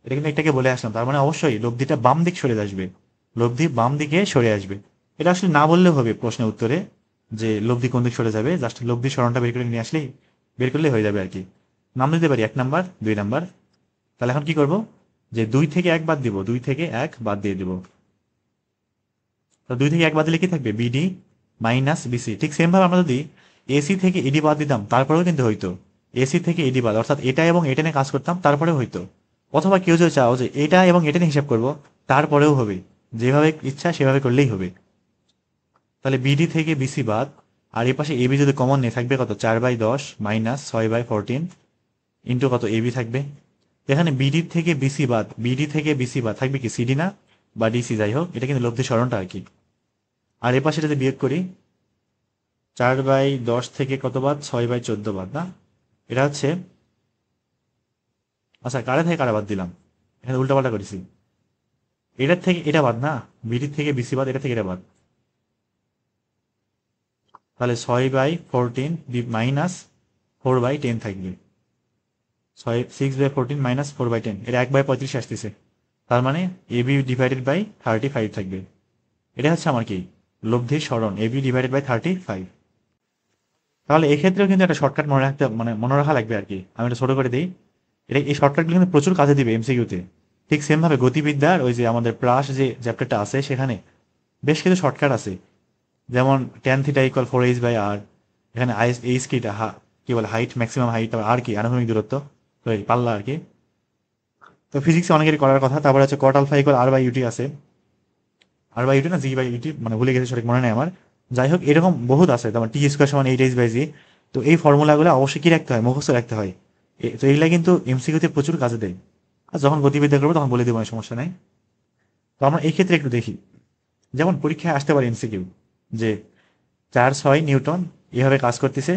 এটা কিন্তু একটাকে বলে আসলাম। তার মানে অবশ্যই লব্ধিটা বাম দিক সরে আসবে, লব্ধি বাম দিকে সরে আসবে। এটা আসলে না বললেও হবে প্রশ্নের উত্তরে যে লব্ধি কোন দিক সরে যাবে, জাস্ট লব্ধি সরণটা বের করে নিয়ে আসলেই, বের করলে হয়ে যাবে আর কি। নাম দিতে পারি 1 নাম্বার 2 নাম্বার। তাহলে এখন কি করব, যে 2 থেকে 1 বাদ দিব, 2 থেকে 1 বাদ দিয়ে দিব। তো 2 থেকে 1 বাদ দিলে কি থাকবে, বিডি মাইনাস বিসি। ঠিক সেম ভাবে আমরা যদি এসি থেকে এডি বাদ দিতাম তারপরেও কিন্তু হইতো। এসি থেকে এডি বাদ অর্থাৎ এটা এবং এটা নিয়ে কাজ করতাম তারপরেও হইতো। অথবা কেউ যদি চাও যে এটা এবং এটা নিয়ে হিসাব করবো তারপরেও হবে, যেভাবে ইচ্ছা সেভাবে করলেই হবে। তাহলে বিডি থেকে বিসি বাদ, আর এ পাশে এবি যদি কমন নিয়ে থাকবে কত 4/10 মাইনাস 6/14 ইন্টু কত এবি থাকবে। এখানে বিডি থেকে বিসি বাদ, বিডি থেকে বিসি বাদ থাকবে কি সিডি না বা ডিসি, যাই হোক এটা কিন্তু লব্ধি স্মরণটা আর কি। আর এ পাশে যদি বিয়োগ করি 4/10 থেকে কত বাদ 6/14 বাদ না, এটা হচ্ছে আচ্ছা কারে থেকে কারা বাদ দিলাম, এখানে উল্টাপাল্টা করেছি। এটার থেকে এটা বাদ না, বিডির থেকে বিসি বাদ, এটা থেকে এটা বাদ, তাহলে 6/14 মাইনাস 4/10 থাকবে। 6/14 মাইনাস 4/10, এটা 1/35 আসতেছে। তার মানে এবি ডিভাইডেড বাই 35 থাকবে। এটা হচ্ছে আমার কি লব্ধির স্মরণ, এবি ডিভাইডেড বাই 35। তাহলে এক্ষেত্রেও কিন্তু একটা শর্টকাট মনে রাখতে মানে মনে রাখা লাগবে আর কি। আমি এটা ছোট করে দিই, এটা এই শর্টকাটগুলো কিন্তু প্রচুর কাজে দিবে এমসিকিউতে। ঠিক সেম ভাবে গতিবিদ্যার ওই যে আমাদের প্লাস যে চ্যাপ্টারটা আছে সেখানে বেশ কিছু শর্টকাট আছে, যেমন tan থিটা ইকুয়াল 4h/r, এখানে এইচ কি কি বলে হাইট, ম্যাক্সিমাম হাইট, আর কি আনুভূমিক দূরত্ব, তো এই পাল্লা আর কি। তো ফিজিক্সে অনেকেরই করার কথা। তারপরে হচ্ছে কট আলফা ইকুয়াল r/ut আছে, r/ut না g/ut, মানে ভুলে গেছে সঠিক মনে নেই আমার। যাই হোক এরকম বহুত আছে, তারপর t² সমান 8h/g। তো এই ফর্মুলাগুলো অবশ্যই কি রাখতে হয়, মুখস্থ রাখতে হয়। তো এইগুলা কিন্তু এমসিকিউতে প্রচুর কাজে দেয়। আর যখন গতিবিদ্যা করবো তখন বলে দেবো, সমস্যা নাই। তো আমরা এই ক্ষেত্রে একটু দেখি, যেমন পরীক্ষায় আসতে পারে এমসিকিউ যে 4-6 নিউটন এভাবে কাজ করতেছে,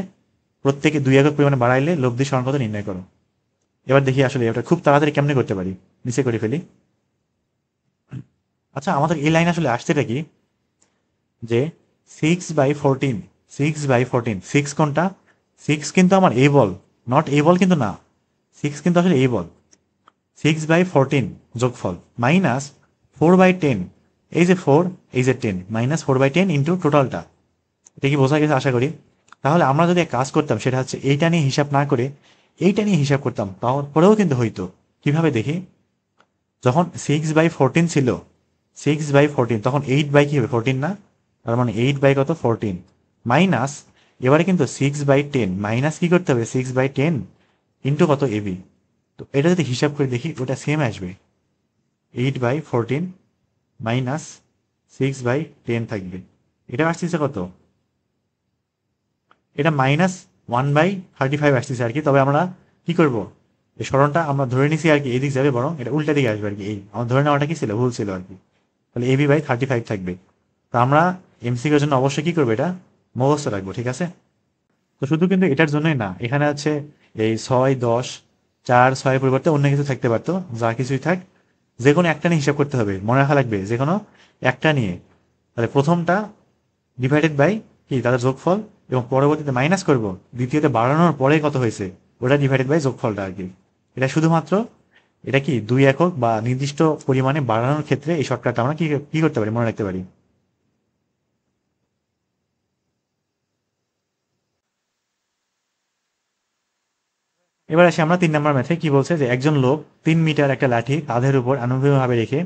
প্রত্যেকে 2 একক পরিমাণে বাড়াইলে লব্ধি স্মরণ কত নির্ণয় করো। এবার দেখি আসলে এটা খুব তাড়াতাড়ি কেমনে করতে পারি, নিচে করে ফেলি। আচ্ছা আমাদের এই লাইন আসলে আসছেটা কি, যে 6/14, 6/14, 6 কোনটা, 6 কিন্তু আমার এই বল, নট এই বল কিন্তু না, 6 কিন্তু আসলে এই বল। 6/14 যোগফল মাইনাস 4/10, এই যে 4 এই যে 10 মাইনাস 4/10 ইন্টু টোটালটা। এটা কি বোঝা গেছে আশা করি। তাহলে আমরা যদি এক কাজ করতাম সেটা হচ্ছে এইটা নিয়ে হিসাব না করে এইটা নিয়ে হিসাব করতাম, তারপরেও কিন্তু হইতো। কিভাবে দেখি, যখন 6/14 ছিল, 6/14 তখন 8 কি হবে 14 না, তার মানে 8 কত 14 মাইনাস, এবারে কিন্তু 6/10 মাইনাস কি করতে হবে 6/10 ইন্টু কত এবি। তো এটা যদি হিসাব করে দেখি ওটা সেম আসবে, 8/14 মাইনাস 6/10 থাকবে। এটা আসতেছে কত, এটা মাইনাস 1/35 আসতেছে আর কি। তবে আমরা কি করব, এই স্মরণটা আমরা ধরে নিছি আর কি এদিক যাবে, বরং এটা উল্টা দিকে আসবে আর কি। এই আমার ধরে নেওয়াটা কি ছিল, ভুল ছিল আর কি। তাহলে AB/35 থাকবে। তো আমরা এমসিকিউর জন্য অবশ্যই কি করবো, এটা মুখস্থ রাখবো, ঠিক আছে। তো শুধু কিন্তু এটার জন্যই না, এখানে আছে এই 6-10, 4-6 পরিবর্তে অন্য কিছু থাকতে পারতো, যা কিছুই থাক যে কোনো একটা নিয়ে হিসাব করতে হবে, মনে রাখা লাগবে যে কোনো একটা নিয়ে। তাহলে প্রথমটা ডিভাইডেড বাই কি তাদের যোগফল, এবং পরবর্তীতে মাইনাস করব দ্বিতীয়তে বাড়ানোর পরে কত হয়েছে ওটা ডিভাইডেড বাই যোগফলটা আর কি। এটা শুধুমাত্র এটা কি 2 একক বা নির্দিষ্ট পরিমাণে বাড়ানোর ক্ষেত্রে এই শর্টকাটটা আমরা কি কি করতে পারি, মনে রাখতে পারি। এবার আসি আমরা 3 নম্বর ম্যাথে, কি বলছে যে একজন লোক 3 মিটার একটা লাঠি কাঁধের উপর আনুভূমিকভাবে রেখে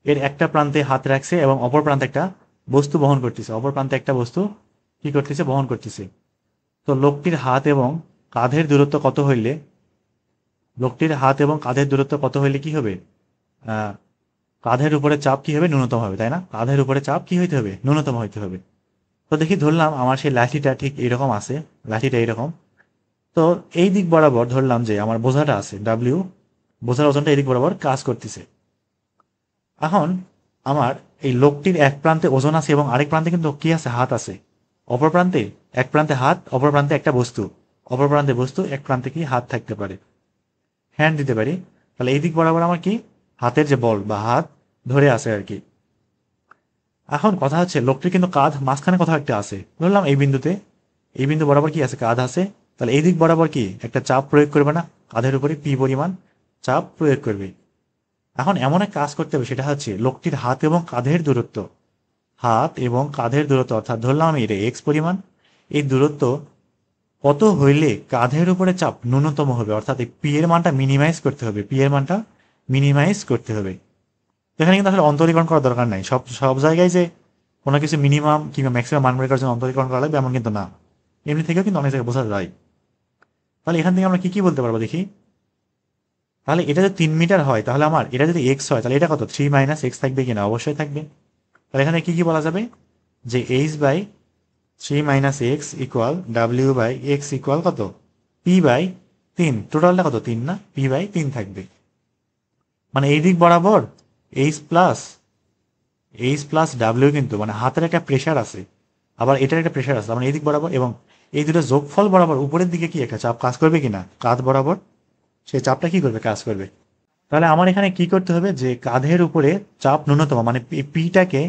এর একটা প্রান্তে হাত রাখছে এবং অপর প্রান্তে একটা বস্তু বহন করতেছে, অপর প্রান্তে একটা বস্তু কি করতেছে বহন করতেছে। তো লোকটির হাত এবং কাঁধের দূরত্ব কত হইলে, লোকটির হাত এবং কাঁধের দূরত্ব কত হইলে কি হবে, আহ কাঁধের উপরে চাপ কি হবে ন্যূনতম হবে, তাই না, কাঁধের উপরে চাপ কি হইতে হবে ন্যূনতম হইতে হবে। তো দেখি ধরলাম আমার সেই লাঠিটা ঠিক এইরকম আছে, লাঠিটা এইরকম। তো এই দিক বরাবর ধরলাম যে আমার বোঝাটা আছে ডাব্লিউ, বোঝার ওজনটা এই দিক বরাবর কাজ করতেছে। এখন আমার এই লোকটির এক প্রান্তে ওজন আছে এবং আরেক প্রান্তে কিন্তু কি আছে, হাত আছে। অপর প্রান্তে, এক প্রান্তে হাত, অপর প্রান্তে একটা বস্তু, অপর প্রান্তে বস্তু, এক প্রান্তে কি হাত থাকতে পারে, হ্যান্ড দিতে পারি। তাহলে এই দিক বরাবর আমার কি হাতের যে বল বা হাত ধরে আছে আর কি। এখন কথা হচ্ছে লোকটির কিন্তু কাঁধ মাঝখানে কোথাও একটা আছে, ধরলাম এই বিন্দুতে, এই বিন্দু বরাবর কি আছে কাঁধ আছে। তাহলে এই দিক বরাবর কি একটা চাপ প্রয়োগ করবে না, কাঁধের উপরে পি পরিমাণ চাপ প্রয়োগ করবে। এখন এমন এক কাজ করতে হবে, সেটা হচ্ছে লোকটির হাত এবং কাঁধের দূরত্ব, হাত এবং কাঁধের দূরত্ব অর্থাৎ ধরলাম আমি এটা এক্স পরিমাণ, এই দূরত্ব কত হইলে কাঁধের উপরে চাপ ন্যূনতম হবে, অর্থাৎ এই পি এর মানটা মিনিমাইজ করতে হবে, পি এর মানটা মিনিমাইজ করতে হবে। এখানে কিন্তু আসলে অন্তরীকরণ করার দরকার নাই, সব সব জায়গায় যে কোনো কিছু মিনিমাম কিংবা ম্যাক্সিমাম মান বের করার জন্য অন্তরীকরণ করা লাগবে এমন কিন্তু না, এমনি থেকেও কিন্তু অনেক জায়গায় বোঝা যায়। তাহলে এখান থেকে আমরা কি কি বলতে পারবো দেখি। তাহলে এটা যদি 3 মিটার হয় তাহলে আমার এটা যদি এক্স হয় তাহলে এটা কত 3 - x থাকবে কিনা, অবশ্যই থাকবে। তাহলে এখানে কি কি বলা যাবে যে h/3 - x equal w/x equal কত p/3, টোটালটা কত 3 না, p/3 থাকবে। মানে এই দিক বরাবর h+w কিন্তু মানে হাতের একটা প্রেশার আছে, আবার এটার একটা প্রেশার আছে, মানে এই দিক বরাবর এবং এই দুটো যোগফল বরাবর উপরের দিকে কি একটা চাপ কাজ করবে কিনা, কাঁধ বরাবর সেই চাপটা কি করবে, কাজ করবে। তাহলে আমার এখানে কি করতে হবে যে কাঁধের উপরে চাপ ন্যূনতম মানে পিটাকে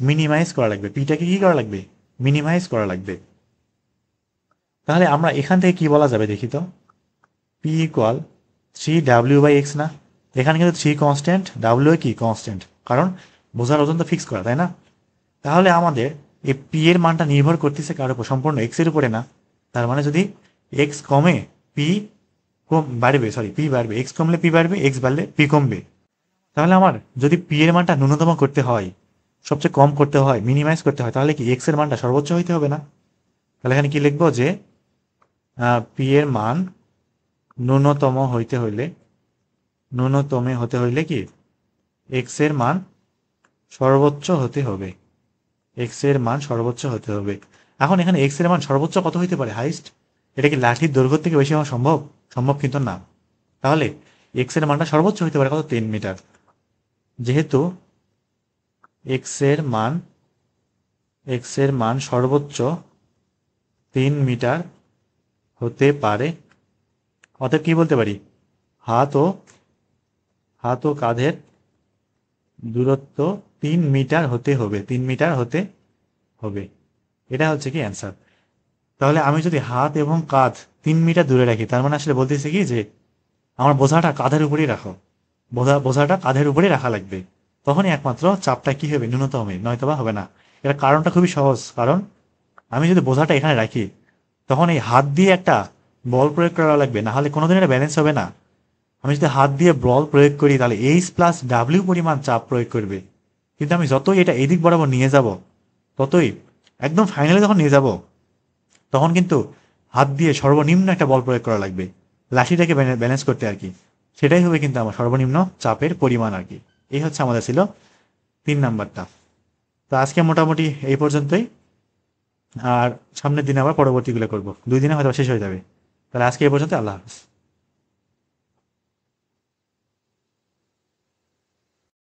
মিনিমাইজ করা লাগবে, পিটাকে কি করা লাগবে, মিনিমাইজ করা লাগবে। তাহলে আমরা এখান থেকে কি বলা যাবে দেখি তো, পি ইকুয়াল 3w/x না, এখানে কিন্তু 3 কনস্ট্যান্ট, ডাব্লিউ কি কনস্ট্যান্ট, কারণ বোঝার ওজন তো ফিক্স করা, তাই না। তাহলে আমাদের এই পি এর মানটা নির্ভর করতেছে কার উপর, সম্পূর্ণ এক্স এর উপরে না। তার মানে যদি এক্স কমে পি বাড়বে, সরি পি বাড়বে, এক্স কমলে পি বাড়বে, এক্স বাড়লে পি কমবে। তাহলে আমার যদি পি এর মানটা ন্যূনতম করতে হয়, সবচেয়ে কম করতে হয়, মিনিমাইজ করতে হয়, তাহলে কি এক্স এর মানটা সর্বোচ্চ হইতে হবে না। তাহলে এখানে কি লিখবো যে পি এর মান ন্যূনতম হইতে হইলে, ন্যূনতমে হতে হইলে কি এক্স এর মান সর্বোচ্চ হতে হবে, এক্স এর মান সর্বোচ্চ হতে হবে। এখন এখানে এক্স এর মান সর্বোচ্চ কত হইতে পারে, হাইস্ট, এটা কি লাঠির দৈর্ঘ্য থেকে বেশি হওয়া সম্ভব, সম্ভব কিন্তু না। তাহলে এক্স এর মানটা সর্বোচ্চ হইতে পারে কত, 3 মিটার। যেহেতু এক্স এর মান সর্বোচ্চ 3 মিটার হতে পারে, অতএব কি বলতে পারি, হাত ও কাঁধের দূরত্ব 3 মিটার হতে হবে, 3 মিটার হতে হবে। এটা হচ্ছে কি অ্যান্সার। তাহলে আমি যদি হাত এবং কাঁধ 3 মিটার দূরে রাখি, তার মানে আসলে বলতেছি কি যে আমার বোঝাটা কাঁধের উপরেই রাখো, বোঝাটা কাঁধের উপরেই রাখা লাগবে, তখনই একমাত্র চাপটা কি হবে, ন্যূনতম হবে, নয়তোবা হবে না। এর কারণটা খুবই সহজ, কারণ আমি যদি বোঝাটা এখানে রাখি তখন এই হাত দিয়ে একটা বল প্রয়োগ করা লাগবে, না হলে কোনোদিন এটা ব্যালেন্স হবে না। আমি যদি হাত দিয়ে বল প্রয়োগ করি তাহলে h+w পরিমাণ চাপ প্রয়োগ করবে, কিন্তু আমি যতই এটা এদিক বরাবর নিয়ে যাব, ততই একদম ফাইনালি যখন নিয়ে যাব তখন কিন্তু হাত দিয়ে সর্বনিম্ন একটা বল প্রয়োগ করা লাগবে লাঠিটাকে ব্যালেন্স করতে আর কি। সেটাই হবে কিন্তু আমার সর্বনিম্ন চাপের পরিমাণ আর কি। এই হচ্ছে আমাদের ছিল 3 নাম্বারটা। তো আজকে মোটামুটি এই পর্যন্তই, আর সামনের দিনে আবার পরবর্তীগুলো করব, 2 দিনে হয়তো শেষ হয়ে যাবে। তাহলে আজকে এই পর্যন্ত, আল্লাহ হাফিজ।